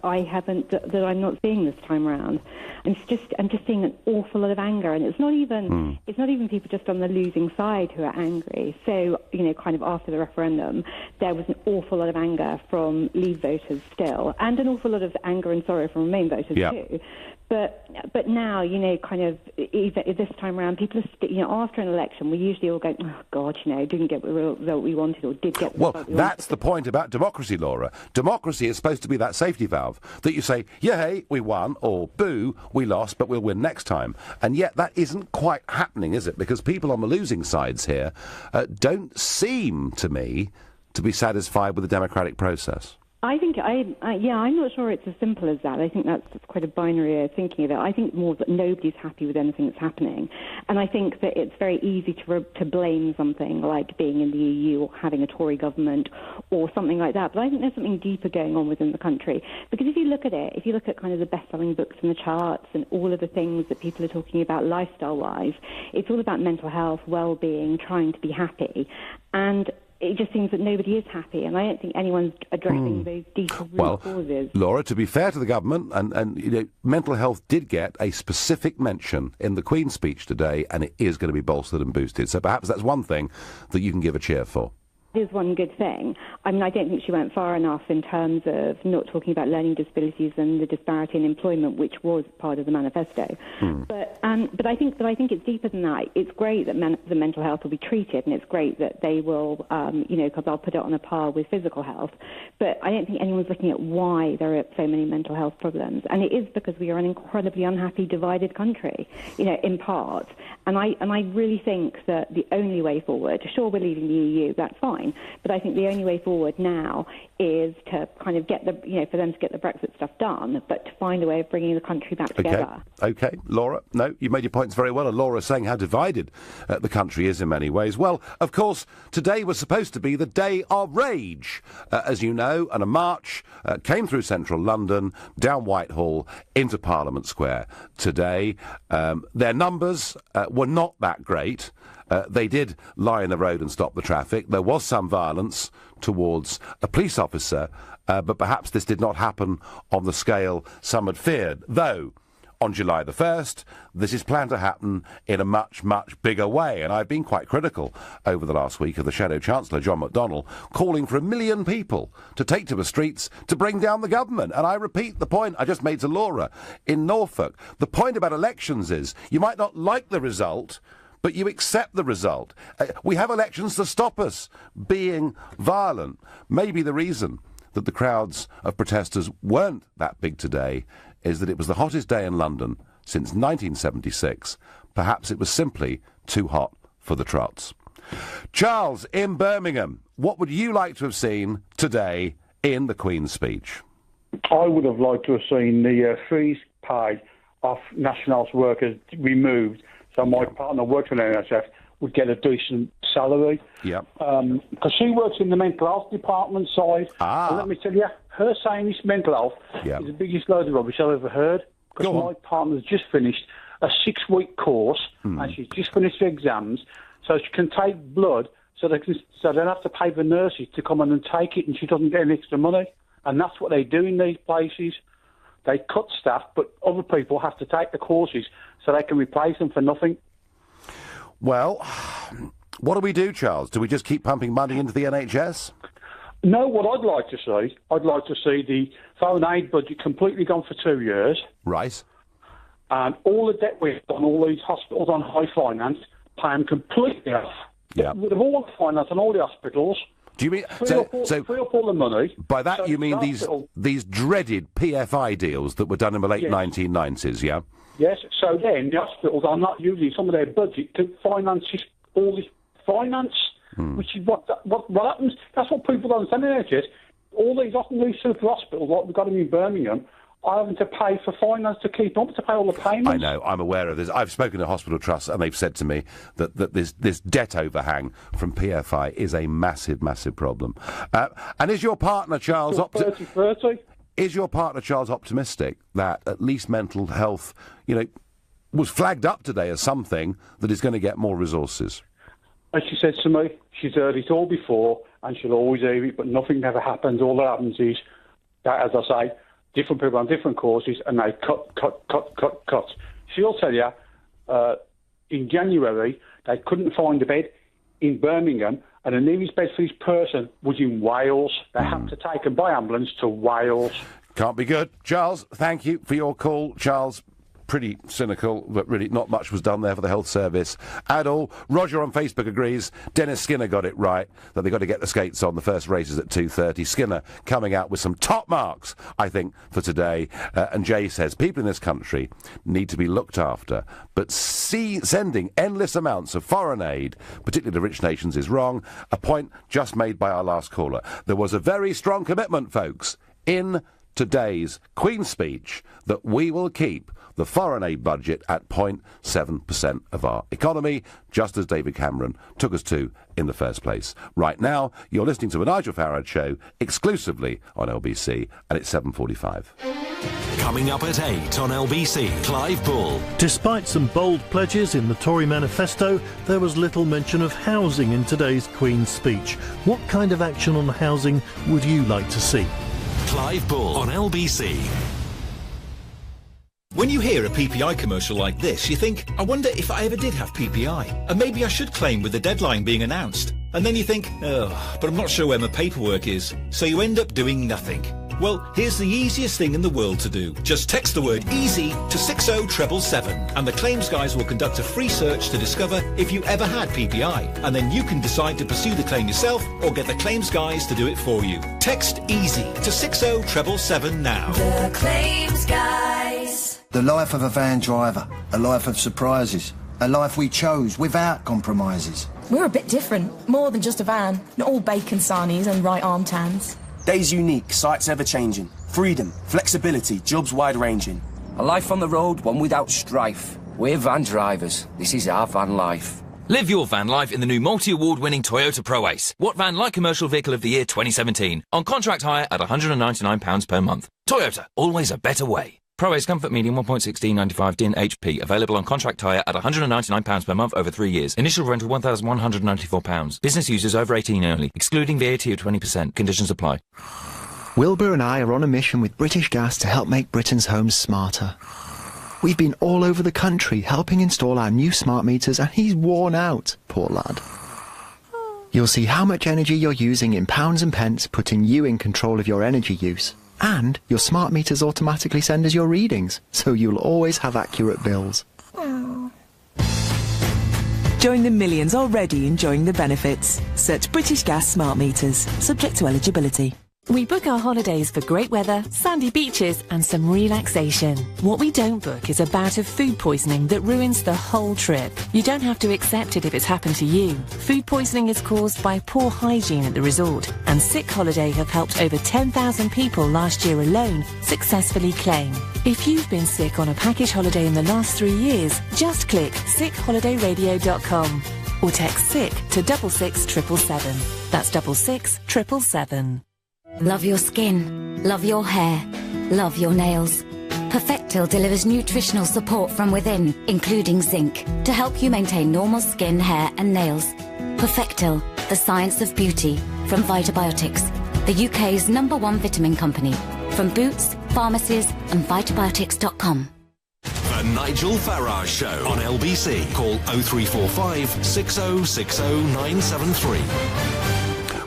I'm not seeing this time around. I'm just seeing an awful lot of anger, and it's not even people just on the losing side who are angry. So, you know, kind of after the referendum, there was an awful lot of anger from Leave voters still, and an awful lot of anger and sorrow from Remain voters too. But now, you know, kind of this time around, people are, you know, after an election, we usually all go, oh God, you know, didn't get the result we wanted, or did get the result we wanted. That's the point about democracy, Laura. Democracy is supposed to be that safety valve that you say, yay, we won, or boo, we lost, but we'll win next time. And yet that isn't quite happening, is it? Because people on the losing sides here don't seem to me to be satisfied with the democratic process. I think, I'm not sure it's as simple as that. I think that's quite a binary way of thinking of it. I think more that nobody's happy with anything that's happening. And I think that it's very easy to blame something like being in the EU or having a Tory government or something like that. But I think there's something deeper going on within the country. Because if you look at it, if you look at kind of the best-selling books in the charts and all of the things that people are talking about lifestyle-wise, it's all about mental health, well-being, trying to be happy. And it just seems that nobody is happy, and I don't think anyone's addressing those deeper root causes. Laura, to be fair to the government, and you know, mental health did get a specific mention in the Queen's speech today, and it is going to be bolstered and boosted. So perhaps that's one thing that you can give a cheer for. Is one good thing. I mean, I don't think she went far enough in terms of not talking about learning disabilities and the disparity in employment, which was part of the manifesto. But I think it's deeper than that. It's great that the mental health will be treated, and it's great that they will, you know, because I'll put it on a par with physical health. But I don't think anyone's looking at why there are so many mental health problems, and it is because we are an incredibly unhappy, divided country, you know, in part. And I really think that the only way forward, sure, we're leaving the EU, that's fine. But I think the only way forward now is to kind of get for them to get the Brexit stuff done, but to find a way of bringing the country back together. Okay, Laura. No, you made your points very well, and Laura's saying how divided the country is in many ways. Well, of course, today was supposed to be the day of rage, as you know, and a march came through central London, down Whitehall, into Parliament Square today. Their numbers were not that great. They did lie in the road and stop the traffic. There was some violence towards a police officer, but perhaps this did not happen on the scale some had feared. Though, on July the 1st, this is planned to happen in a much, much bigger way. And I've been quite critical over the last week of the Shadow Chancellor, John McDonnell, calling for 1 million people to take to the streets to bring down the government. And I repeat the point I just made to Laura in Norfolk. The point about elections is you might not like the result, but you accept the result. We have elections to stop us being violent. Maybe the reason that the crowds of protesters weren't that big today is that it was the hottest day in London since 1976. Perhaps it was simply too hot for the trots. Charles in Birmingham, what would you like to have seen today in the Queen's speech? I would have liked to have seen the freeze pay off National Health workers removed, so my partner works for the NHS would get a decent salary. Yeah. Because she works in the mental health department side. And let me tell you, her saying this mental health is the biggest load of rubbish I've ever heard. Because my partner's just finished a 6-week course, and she's just finished her exams, so she can take blood, so they don't have to pay the nurses to come in and take it, and she doesn't get any extra money. And that's what they do in these places. They cut staff, but other people have to take the courses so they can replace them for nothing. Well, what do we do, Charles? Do we just keep pumping money into the NHS? No, what I'd like to see the foreign aid budget completely gone for 2 years. Right. And all the debt we've done, all these hospitals on high finance, pay them completely off. Yeah. Get rid of all the finance on all the hospitals. Do you mean free up all the money? By that you mean these dreaded PFI deals that were done in the late 1990s? Yeah. Yes. So then the hospitals are not using some of their budget to finance all this finance, which is what happens. That's what people don't understand in NHS. All these super hospitals, like we've got them in Birmingham, are having to pay for finance to keep up, to pay all the payments. I know, I'm aware of this. I've spoken to hospital trusts and they've said to me that this debt overhang from PFI is a massive, massive problem. And is your partner, Charles... 30-30. Is your partner, Charles, optimistic that at least mental health, was flagged up today as something that is going to get more resources? As she said to me, she's heard it all before and she'll always hear it, but nothing never happens. All that happens is that, as I say, different people on different courses, and they cut. She'll tell you, in January, they couldn't find a bed in Birmingham, and the nearest bed for this person was in Wales. They had to take them by ambulance to Wales. Can't be good. Charles, thank you for your call. Charles, pretty cynical, but really not much was done there for the health service at all. Roger on Facebook agrees. Dennis Skinner got it right, that they've got to get the skates on. The first race is at 2:30. Skinner coming out with some top marks, I think, for today. And Jay says, people in this country need to be looked after, but sending endless amounts of foreign aid, particularly to rich nations, is wrong. A point just made by our last caller. There was a very strong commitment, folks, in today's Queen's speech that we will keep the foreign aid budget at 0.7% of our economy, just as David Cameron took us to in the first place. Right now, you're listening to the Nigel Farage Show exclusively on LBC, and it's 7:45. Coming up at 8 on LBC, Clive Bull. Despite some bold pledges in the Tory manifesto, there was little mention of housing in today's Queen's speech. What kind of action on housing would you like to see? Clive Bull on LBC. When you hear a PPI commercial like this, you think, I wonder if I ever did have PPI, and maybe I should claim with the deadline being announced. And then you think, oh, but I'm not sure where my paperwork is. So you end up doing nothing. Well, here's the easiest thing in the world to do. Just text the word EASY to 60777 and the claims guys will conduct a free search to discover if you ever had PPI. And then you can decide to pursue the claim yourself or get the claims guys to do it for you. Text EASY to 60777 now. The claims guys. The life of a van driver, a life of surprises, a life we chose without compromises. We're a bit different, more than just a van, not all bacon sarnies and right arm tans. Days unique, sights ever-changing. Freedom, flexibility, jobs wide-ranging. A life on the road, one without strife. We're van drivers. This is our van life. Live your van life in the new multi-award winning Toyota Pro-Ace. What van like commercial vehicle of the year 2017? On contract hire at £199 per month. Toyota, always a better way. Pro-Ace Comfort Medium 1.1695 DIN HP. Available on contract hire at £199 per month over 3 years. Initial rental £1,194. Business users over 18 only. Excluding VAT of 20%. Conditions apply. Wilbur and I are on a mission with British Gas to help make Britain's homes smarter. We've been all over the country helping install our new smart meters and he's worn out, poor lad. You'll see how much energy you're using in pounds and pence, putting you in control of your energy use. And your smart meters automatically send us your readings, so you'll always have accurate bills. Join the millions already enjoying the benefits. Search British Gas smart meters, subject to eligibility. We book our holidays for great weather, sandy beaches and some relaxation. What we don't book is a bout of food poisoning that ruins the whole trip. You don't have to accept it if it's happened to you. Food poisoning is caused by poor hygiene at the resort, and Sick Holiday have helped over 10,000 people last year alone successfully claim. If you've been sick on a package holiday in the last 3 years, just click sickholidayradio.com or text SICK to 66777. That's 66777. Love your skin, love your hair, love your nails. Perfectil delivers nutritional support from within, including zinc, to help you maintain normal skin, hair and nails. Perfectil, the science of beauty, from Vitabiotics, the UK's #1 vitamin company. From Boots, pharmacies and Vitabiotics.com. The Nigel Farage Show on LBC. Call 0345 6060 973.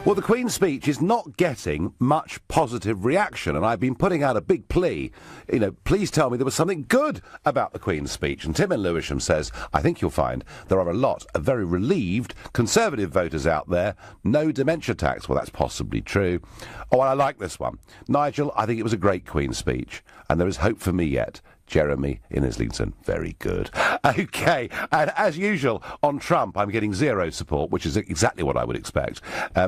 Well, the Queen's speech is not getting much positive reaction, and I've been putting out a big plea. Please tell me there was something good about the Queen's speech. And Tim in Lewisham says, I think you'll find there are a lot of very relieved Conservative voters out there. No dementia tax. Well, that's possibly true. Oh, and I like this one. Nigel, I think it was a great Queen's speech, and there is hope for me yet. Jeremy in Islington. Very good. OK, and as usual, on Trump, I'm getting zero support, which is exactly what I would expect.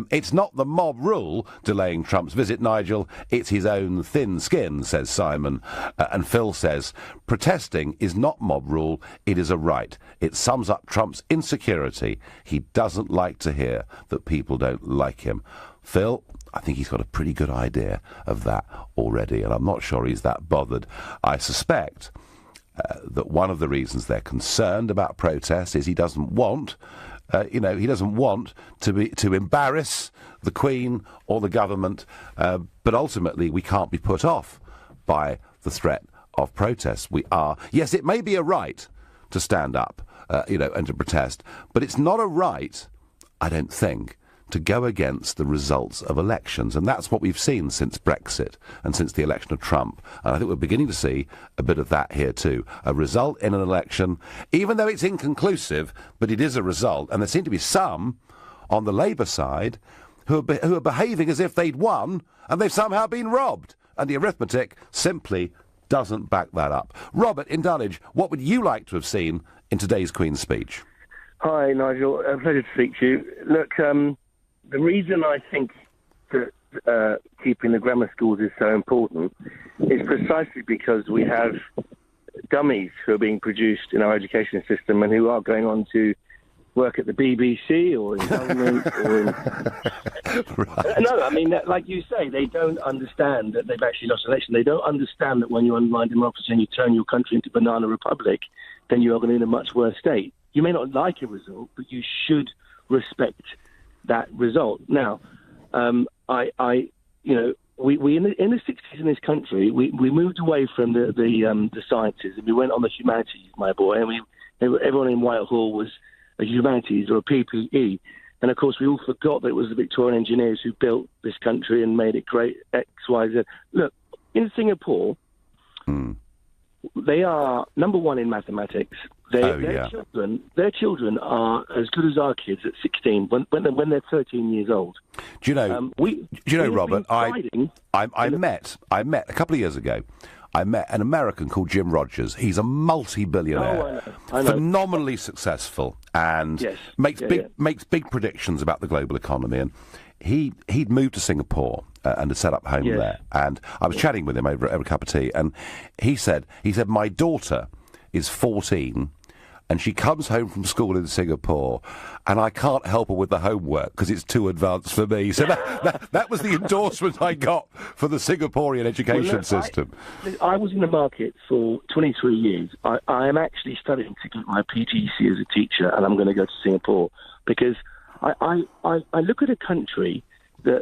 It's not the mob rule delaying Trump's visit, Nigel. It's his own thin skin, says Simon. And Phil says, protesting is not mob rule, it is a right. It sums up Trump's insecurity. He doesn't like to hear that people don't like him. Phil, I think he's got a pretty good idea of that already, and I'm not sure he's that bothered. I suspect that one of the reasons they're concerned about protests is he doesn't want, he doesn't want to embarrass the Queen or the government, but ultimately we can't be put off by the threat of protests. We are. Yes, it may be a right to stand up, and to protest, but it's not a right, I don't think, to go against the results of elections. And that's what we've seen since Brexit and since the election of Trump. And I think we're beginning to see a bit of that here too. A result in an election, even though it's inconclusive, but it is a result. And there seem to be some on the Labour side who are behaving as if they'd won and they've somehow been robbed. And the arithmetic simply doesn't back that up. Robert in Dulwich, what would you like to have seen in today's Queen's speech? Hi, Nigel. A pleasure to speak to you. Look, the reason I think that keeping the grammar schools is so important is precisely because we have dummies who are being produced in our education system and who are going on to work at the BBC or in government or in... Right. No, I mean, like you say, they don't understand that they've actually lost an election. They don't understand that when you undermine democracy and you turn your country into banana republic, then you are going to be in a much worse state. You may not like a result, but you should respect that result. Now, we in the 60s in this country, we moved away from the sciences and we went on the humanities, my boy, and everyone in Whitehall was a humanities or a PPE. And of course, we all forgot that it was the Victorian engineers who built this country and made it great, X, Y, Z. Look, in Singapore, they are #1 in mathematics. Their children are as good as our kids at 16 when they're 13 years old. Do you know, Robert? I met a couple of years ago. I met an American called Jim Rogers. He's a multi-billionaire, I know. Phenomenally successful, and makes big predictions about the global economy. And he'd moved to Singapore and had set up home there. And I was chatting with him over a cup of tea, and he said, my daughter is 14. And she comes home from school in Singapore, and I can't help her with the homework because it's too advanced for me. So that was the endorsement I got for the Singaporean education system. I was in the market for 23 years. I am actually studying to get my PGC as a teacher, and I'm going to go to Singapore because I look at a country that,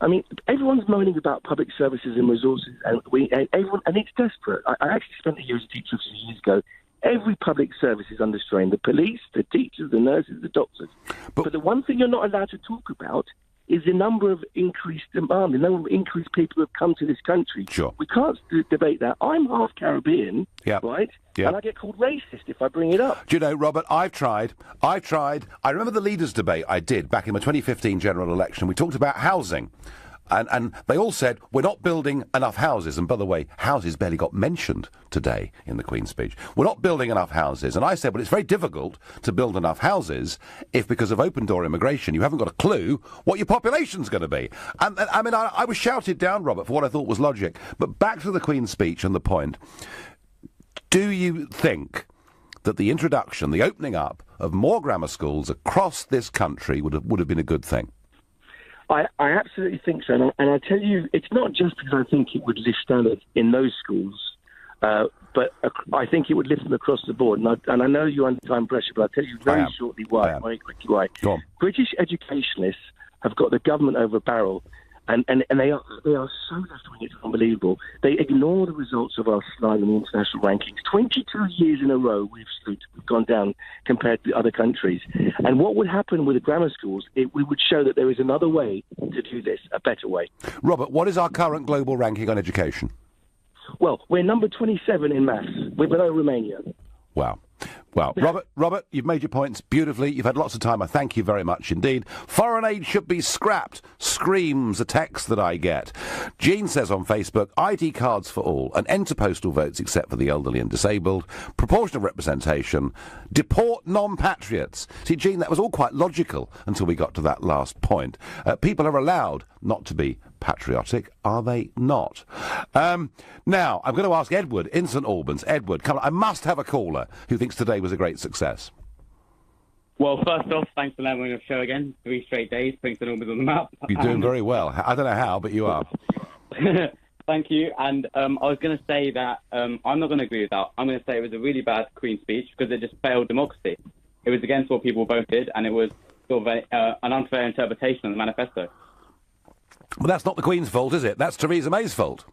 I mean, everyone's moaning about public services and resources, and it's desperate. I actually spent a year as a teacher a few years ago. Every public service is under strain. The police, the teachers, the nurses, the doctors. But the one thing you're not allowed to talk about is the number of increased demand, the number of increased people who have come to this country. Sure. We can't debate that. I'm half Caribbean, right? Yeah. And I get called racist if I bring it up. Do you know, Robert, I've tried. I remember the leaders' debate I did back in my 2015 general election. We talked about housing. And they all said, we're not building enough houses. And by the way, houses barely got mentioned today in the Queen's speech. We're not building enough houses. And I said, well, it's very difficult to build enough houses if, because of open-door immigration, you haven't got a clue what your population's going to be. And I mean, I was shouted down, Robert, for what I thought was logic. But back to the Queen's speech and the point, do you think that the introduction, the opening up of more grammar schools across this country would have been a good thing? I absolutely think so, and I tell you, it's not just because I think it would lift standards in those schools, but I think it would lift them across the board. And I know you're under time pressure, but I'll tell you very shortly why, very quickly why. Go on. British educationalists have got the government over a barrel, and they are so left-wing, it's unbelievable. They ignore the results of our slide in the international rankings. 22 years in a row we've gone down compared to other countries. And what would happen with the grammar schools, we would show that there is another way to do this, a better way. Robert, what is our current global ranking on education? Well, we're number 27 in maths. We're below Romania. Wow. Well, Robert, you've made your points beautifully. You've had lots of time. I thank you very much indeed. Foreign aid should be scrapped, screams a text that I get. Jean says on Facebook, ID cards for all, an end to postal votes except for the elderly and disabled, proportional representation, deport non-patriots. See, Jean, that was all quite logical until we got to that last point. People are allowed not to be patriotic, are they not? Now, I'm going to ask Edward in St Albans. Edward, come on, I must have a caller who thinks today was a great success. Well, first off, thanks for letting me on the show again. 3 straight days, putting St Albans on the map. You're doing very well. I don't know how, but you are. Thank you. And I was going to say that I'm not going to agree with that. I'm going to say it was a really bad Queen's speech because it just failed democracy. It was against what people voted, and it was sort of an unfair interpretation of the manifesto. Well, that's not the Queen's fault, is it? That's Theresa May's fault.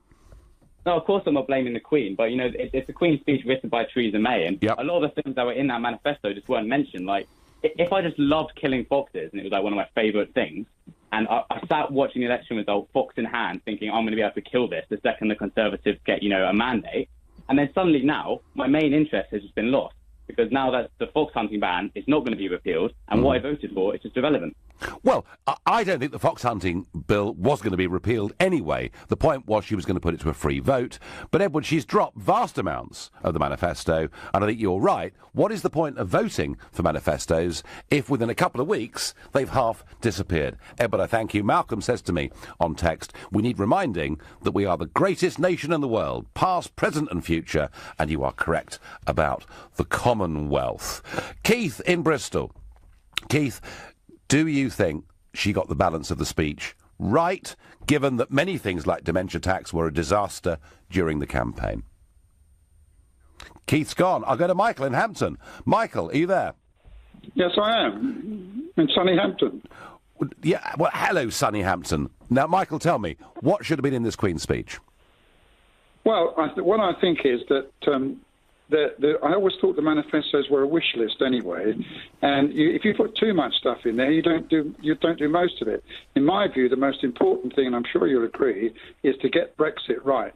No, of course I'm not blaming the Queen, but, you know, it's a Queen's speech written by Theresa May, and a lot of the things that were in that manifesto just weren't mentioned. Like, if I just loved killing foxes, and it was like one of my favourite things, and I sat watching the election result, fox in hand, thinking I'm going to be able to kill this the second the Conservatives get, you know, a mandate, and then suddenly now my main interest has just been lost, because now that the fox hunting ban is not going to be repealed, and what I voted for is just irrelevant. Well, I don't think the fox hunting bill was going to be repealed anyway. The point was she was going to put it to a free vote. But, Edward, she's dropped vast amounts of the manifesto, and I think you're right. What is the point of voting for manifestos if within a couple of weeks they've half disappeared? Edward, I thank you. Malcolm says to me on text, we need reminding that we are the greatest nation in the world, past, present and future, and you are correct about the Commonwealth. Keith in Bristol. Keith, do you think she got the balance of the speech right, given that many things like dementia tax were a disaster during the campaign? Keith's gone. I'll go to Michael in Hampton. Michael, are you there? Yes, I am. In sunny Hampton. Yeah, well, hello, sunny Hampton. Now, Michael, tell me, what should have been in this Queen's speech? Well, what I think is that I always thought the manifestos were a wish list anyway, and if you put too much stuff in there, you don't do most of it. In my view, the most important thing, and I'm sure you'll agree, is to get Brexit right.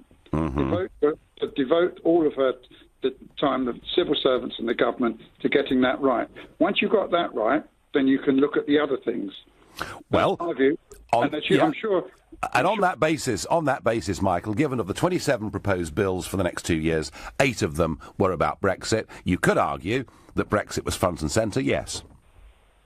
Devote all of the time, the civil servants and the government, to getting that right. Once you've got that right, then you can look at the other things. Well, that's my view. I'm sure. And on that basis, Michael, given of the 27 proposed bills for the next 2 years, 8 of them were about Brexit. You could argue that Brexit was front and centre, yes.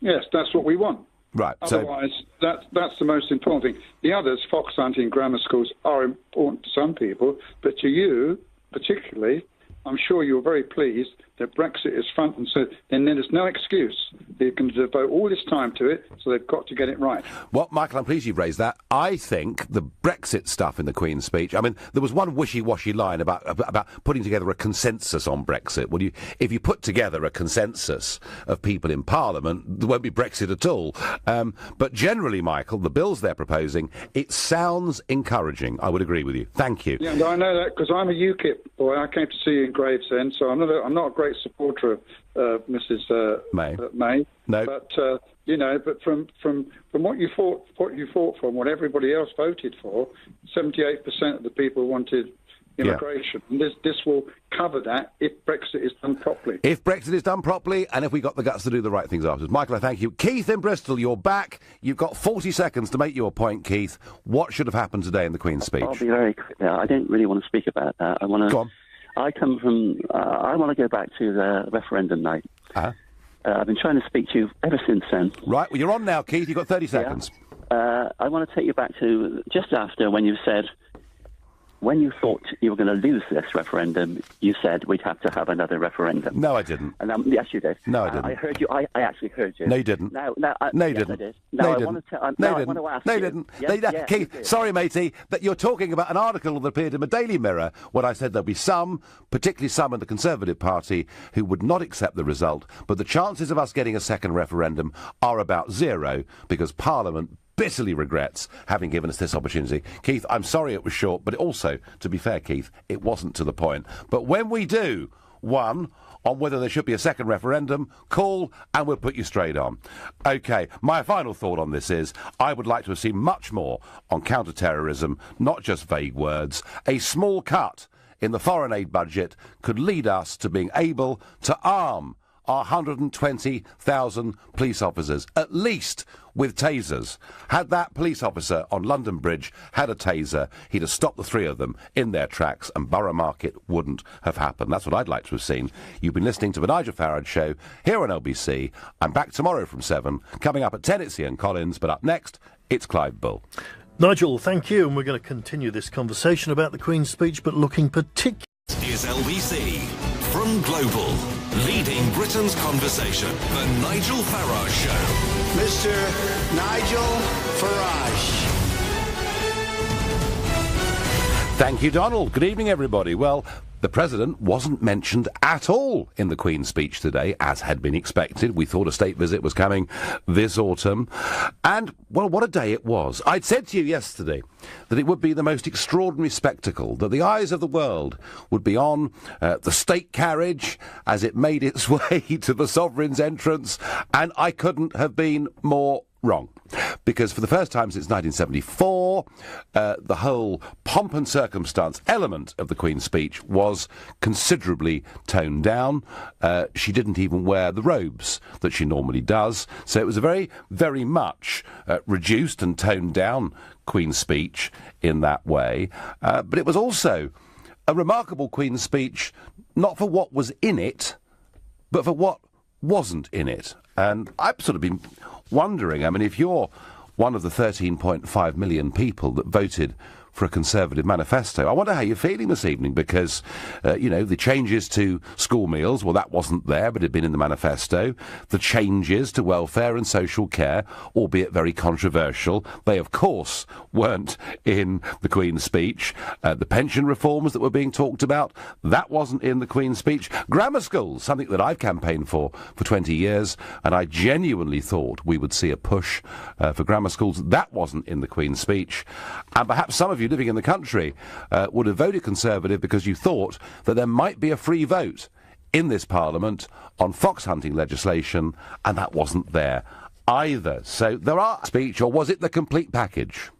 Yes, that's what we want. Right. Otherwise, that's the most important thing. The others, fox hunting, grammar schools, are important to some people, but to you, particularly, I'm sure you're very pleased that Brexit is front and centre. Then there's no excuse. They can devote all this time to it, so they've got to get it right. Well, Michael, I'm pleased you've raised that. I think the Brexit stuff in the Queen's speech, I mean, there was one wishy-washy line about putting together a consensus on Brexit. Well, if you put together a consensus of people in Parliament, there won't be Brexit at all. But generally, Michael, the bills they're proposing, it sounds encouraging. I would agree with you. Thank you. Yeah, and I know that because I'm a UKIP boy. I came to see you in Gravesend, so I'm not a great supporter of Mrs. May. No. But but from what you fought for, and what everybody else voted for, 78% of the people wanted immigration. And this will cover that if Brexit is done properly. If Brexit is done properly, and if we got the guts to do the right things afterwards. Michael, I thank you. Keith in Bristol, you're back. You've got 40 seconds to make your point, Keith. What should have happened today in the Queen's speech? I'll be very quick now. I didn't really want to speak about that. I want to. Go on. I come from. I want to go back to the referendum night. I've been trying to speak to you ever since then. Right. Well, you're on now, Keith. You've got 30 seconds. I want to take you back to just after when you said. When you thought you were going to lose this referendum, you said we'd have to have another referendum. No, I didn't. And yes, you did. No, I didn't. I heard you. I actually heard you. No, you didn't. No, you yes, didn't. I did. No, you I didn't. want to ask No, you. you didn't. Yes, Keith, you did. sorry, matey, that you're talking about an article that appeared in the Daily Mirror when I said there'll be some, particularly some in the Conservative Party, who would not accept the result, but the chances of us getting a second referendum are about zero because Parliament bitterly regrets having given us this opportunity. Keith, I'm sorry it was short, but also, to be fair, Keith, it wasn't to the point. But when we do one on whether there should be a second referendum, call and we'll put you straight on. OK, my final thought on this is I would like to have seen much more on counter-terrorism, not just vague words. A small cut in the foreign aid budget could lead us to being able to arm our 120,000 police officers, at least with tasers. Had that police officer on London Bridge had a taser, he'd have stopped the three of them in their tracks and Borough Market wouldn't have happened. That's what I'd like to have seen. You've been listening to the Nigel Farage Show here on LBC. I'm back tomorrow from 7. Coming up at 10, it's Ian Collins, but up next, it's Clive Bull. Nigel, thank you, and we're going to continue this conversation about the Queen's speech, but looking particularly... Is LBC from Global, leading Britain's conversation. The Nigel Farage Show. Mr. Nigel Farage. Thank you, Donald. Good evening, everybody. Well, the President wasn't mentioned at all in the Queen's speech today, as had been expected. We thought a state visit was coming this autumn. And, well, what a day it was. I'd said to you yesterday that it would be the most extraordinary spectacle, that the eyes of the world would be on the state carriage as it made its way to the Sovereign's entrance, and I couldn't have been more wrong. Because for the first time since 1974, the whole pomp and circumstance element of the Queen's speech was considerably toned down. She didn't even wear the robes that she normally does. So it was a very, very much reduced and toned down Queen's speech in that way. But it was also a remarkable Queen's speech, not for what was in it, but for what wasn't in it. And I've sort of been wondering, I mean, if you're one of the 13.5 million people that voted for a Conservative manifesto, I wonder how you're feeling this evening, because, you know, the changes to school meals, well, that wasn't there, but it had been in the manifesto. The changes to welfare and social care, albeit very controversial, they, of course, weren't in the Queen's speech. The pension reforms that were being talked about, that wasn't in the Queen's speech. Grammar schools, something that I've campaigned for 20 years, and I genuinely thought we would see a push for grammar schools. That wasn't in the Queen's speech. And perhaps some of you living in the country would have voted Conservative because you thought that there might be a free vote in this Parliament on fox hunting legislation, and that wasn't there either. So there are speech, or was it the complete package?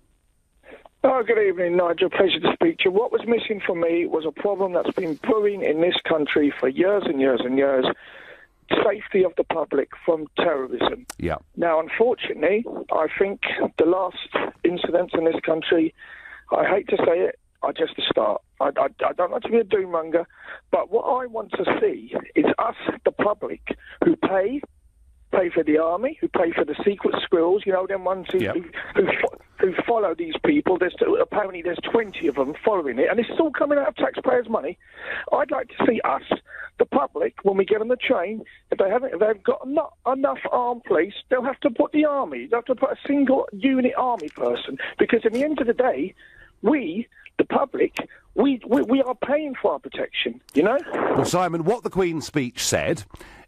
Oh, good evening, Nigel. Pleasure to speak to you. What was missing for me was a problem that's been brewing in this country for years and years and years. Safety of the public from terrorism. Yeah. Now, unfortunately, I think the last incidents in this country, I hate to say it, are just a start. I don't want to be a doom-monger, but what I want to see is us, the public, who pay for the army, who pay for the secret schools, you know, them ones who follow these people. Apparently there's 20 of them following it, and it's all coming out of taxpayers' money. I'd like to see us, the public, when we get on the train, if they've got not enough armed police, they'll have to put the army. They'll have to put a single unit army person, because at the end of the day, we, the public, we are paying for our protection, you know? Well, Simon, what the Queen's speech said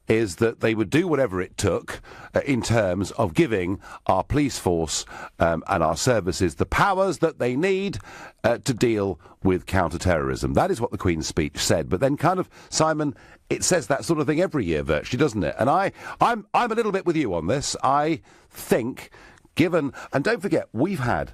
is that they would do whatever it took in terms of giving our police force and our services the powers that they need to deal with counter-terrorism. That is what the Queen's speech said. But then kind of, Simon, it says that sort of thing every year virtually, doesn't it? And I'm a little bit with you on this. I think given, and don't forget, we've had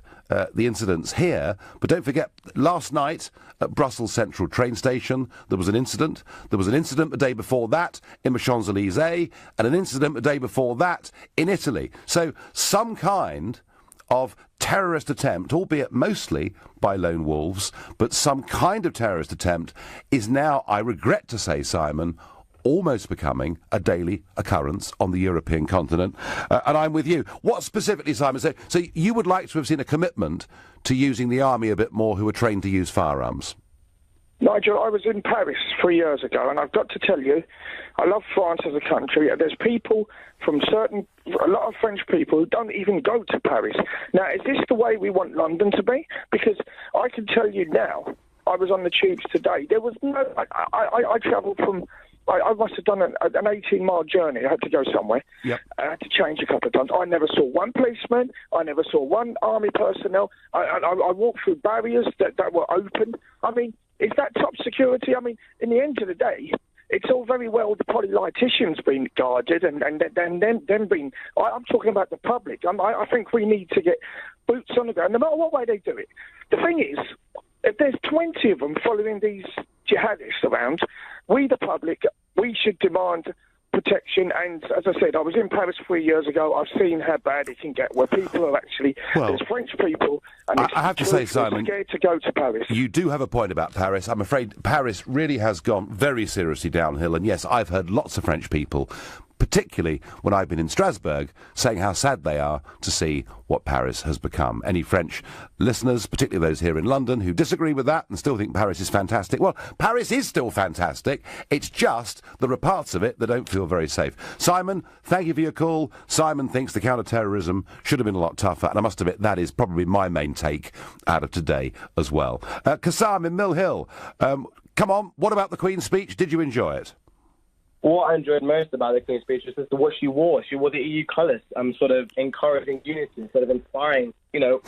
the incidents here, but don't forget, last night at Brussels Central train station, there was an incident. There was an incident the day before that in the Champs-Élysées, and an incident the day before that in Italy. So some kind of terrorist attempt, albeit mostly by lone wolves, but some kind of terrorist attempt is now, I regret to say, Simon, almost becoming a daily occurrence on the European continent. And I'm with you. What specifically, Simon? So you would like to have seen a commitment to using the army a bit more who are trained to use firearms? Nigel, I was in Paris 3 years ago, and I've got to tell you, I love France as a country. There's people from a lot of French people who don't even go to Paris. Now, is this the way we want London to be? Because I can tell you now, I was on the tubes today. There was no... I travelled from... I must have done an 18-mile journey. I had to go somewhere. Yep. I had to change a couple of times. I never saw one policeman. I never saw one army personnel. I walked through barriers that were open. I mean, is that top security? I mean, in the end of the day, it's all very well the politicians being guarded and then being... I'm talking about the public. I think we need to get boots on the ground, no matter what way they do it. The thing is, if there's 20 of them following these jihadists around, we, the public, we should demand protection. And as I said, I was in Paris 3 years ago. I've seen how bad it can get, where people are actually... there's French people, and I have to say, Simon, scared to go to Paris. You do have a point about Paris. I'm afraid Paris really has gone very seriously downhill. And yes, I've heard lots of French people, particularly when I've been in Strasbourg, saying how sad they are to see what Paris has become. Any French listeners, particularly those here in London, who disagree with that and still think Paris is fantastic, well, Paris is still fantastic. It's just there are parts of it that don't feel very safe. Simon, thank you for your call. Simon thinks the counter-terrorism should have been a lot tougher, and I must admit that is probably my main take out of today as well. Kassam in Mill Hill, come on, what about the Queen's speech? Did you enjoy it? What I enjoyed most about the Queen's speech was just what she wore. She wore the EU colours, sort of encouraging unity, sort of inspiring, all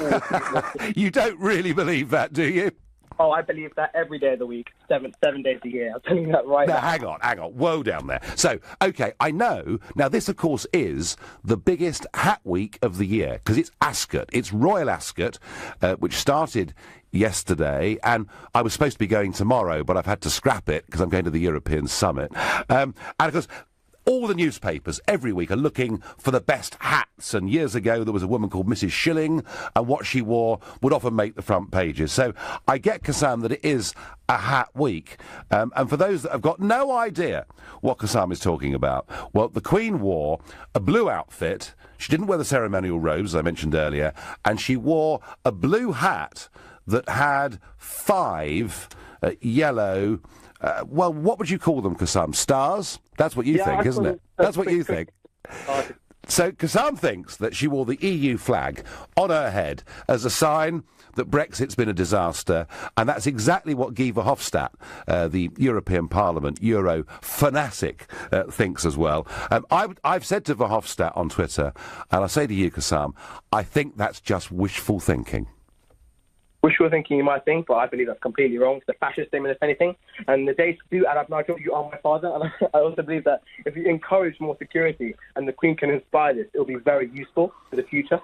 You don't really believe that, do you? Oh, I believe that every day of the week, seven days a year. I'm telling you that right now. Hang on. Whoa down there. So, OK, I know. Now, this, of course, is the biggest hat week of the year, because it's Ascot. It's Royal Ascot, which started yesterday, and I was supposed to be going tomorrow, but I've had to scrap it because I'm going to the European Summit. And, of course, all the newspapers every week are looking for the best hats, and years ago there was a woman called Mrs. Schilling, and what she wore would often make the front pages. So I get, Kassam, that it is a hat week, and for those that have got no idea what Kassam is talking about, well, the Queen wore a blue outfit. She didn't wear the ceremonial robes, as I mentioned earlier, and she wore a blue hat that had 5 yellow... well, what would you call them, Kassam? Stars? That's what you think, isn't it? That's what you think. So Kassam thinks that she wore the EU flag on her head as a sign that Brexit's been a disaster, and that's exactly what Guy Verhofstadt, the European Parliament Euro fanatic, thinks as well. I've said to Verhofstadt on Twitter, and I say to you, Kassam, I think that's just wishful thinking. Wishful thinking, you might think, but I believe that's completely wrong. It's a fascist statement, if anything. And the days do add up, Nigel. You are my father. And I also believe that if you encourage more security and the Queen can inspire this, it'll be very useful for the future.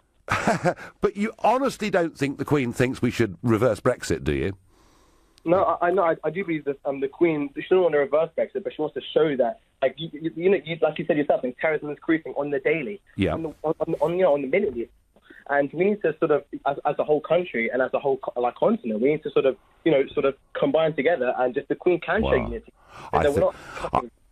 But you honestly don't think the Queen thinks we should reverse Brexit, do you? No, I do believe that the Queen, she doesn't want to reverse Brexit, but she wants to show that, like like you said yourself, terrorism is increasing on the daily, on the minute. And we need to sort of, as a whole country and as a whole continent, we need to sort of combine together, and just the Queen can show unity.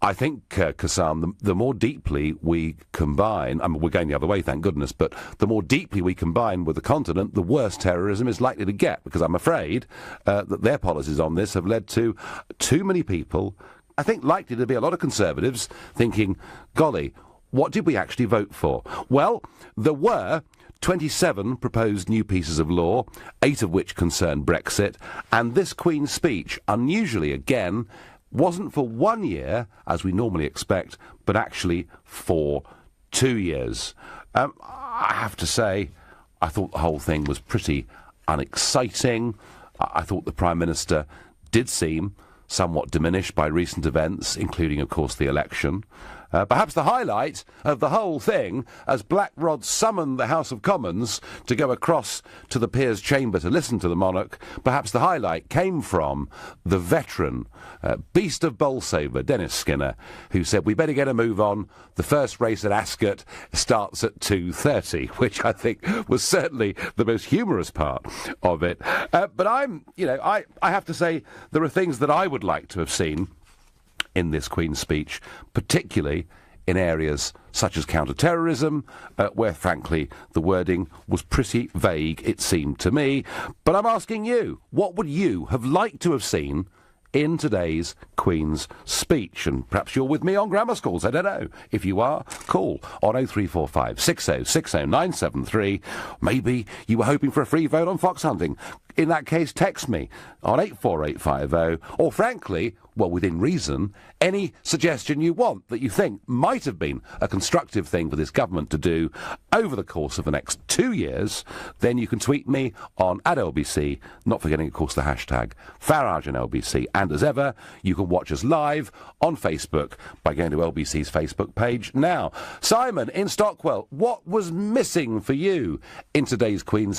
I think, Kassam, the more deeply we combine, I mean, we're going the other way, thank goodness, but the more deeply we combine with the continent, the worse terrorism is likely to get, because I'm afraid that their policies on this have led to too many people, I think likely to be a lot of Conservatives, thinking, golly, what did we actually vote for? Well, there were 27 proposed new pieces of law, 8 of which concern Brexit, and this Queen's speech, unusually again, wasn't for 1 year, as we normally expect, but actually for 2 years. I have to say, I thought the whole thing was pretty unexciting. I thought the Prime Minister did seem somewhat diminished by recent events, including, of course, the election. Perhaps the highlight of the whole thing, as Black Rod summoned the House of Commons to go across to the Peers' chamber to listen to the monarch, perhaps the highlight came from the veteran, beast of Bolsover, Dennis Skinner, who said, we better get a move on. The first race at Ascot starts at 2:30, which I think was certainly the most humorous part of it. But I have to say, there are things that I would like to have seen in this Queen's speech, particularly in areas such as counter-terrorism, where, frankly, the wording was pretty vague, it seemed to me. But I'm asking you, what would you have liked to have seen in today's Queen's speech? And perhaps you're with me on grammar schools, I don't know. If you are, call on 0345 6060 973. Maybe you were hoping for a free vote on fox hunting. In that case, text me on 84850, or frankly, well, within reason, any suggestion you want that you think might have been a constructive thing for this government to do over the course of the next 2 years. Then you can tweet me on @LBC, not forgetting, of course, the hashtag Farage and LBC. And as ever, you can watch us live on Facebook by going to LBC's Facebook page now. Simon in Stockwell, what was missing for you in today's Queen's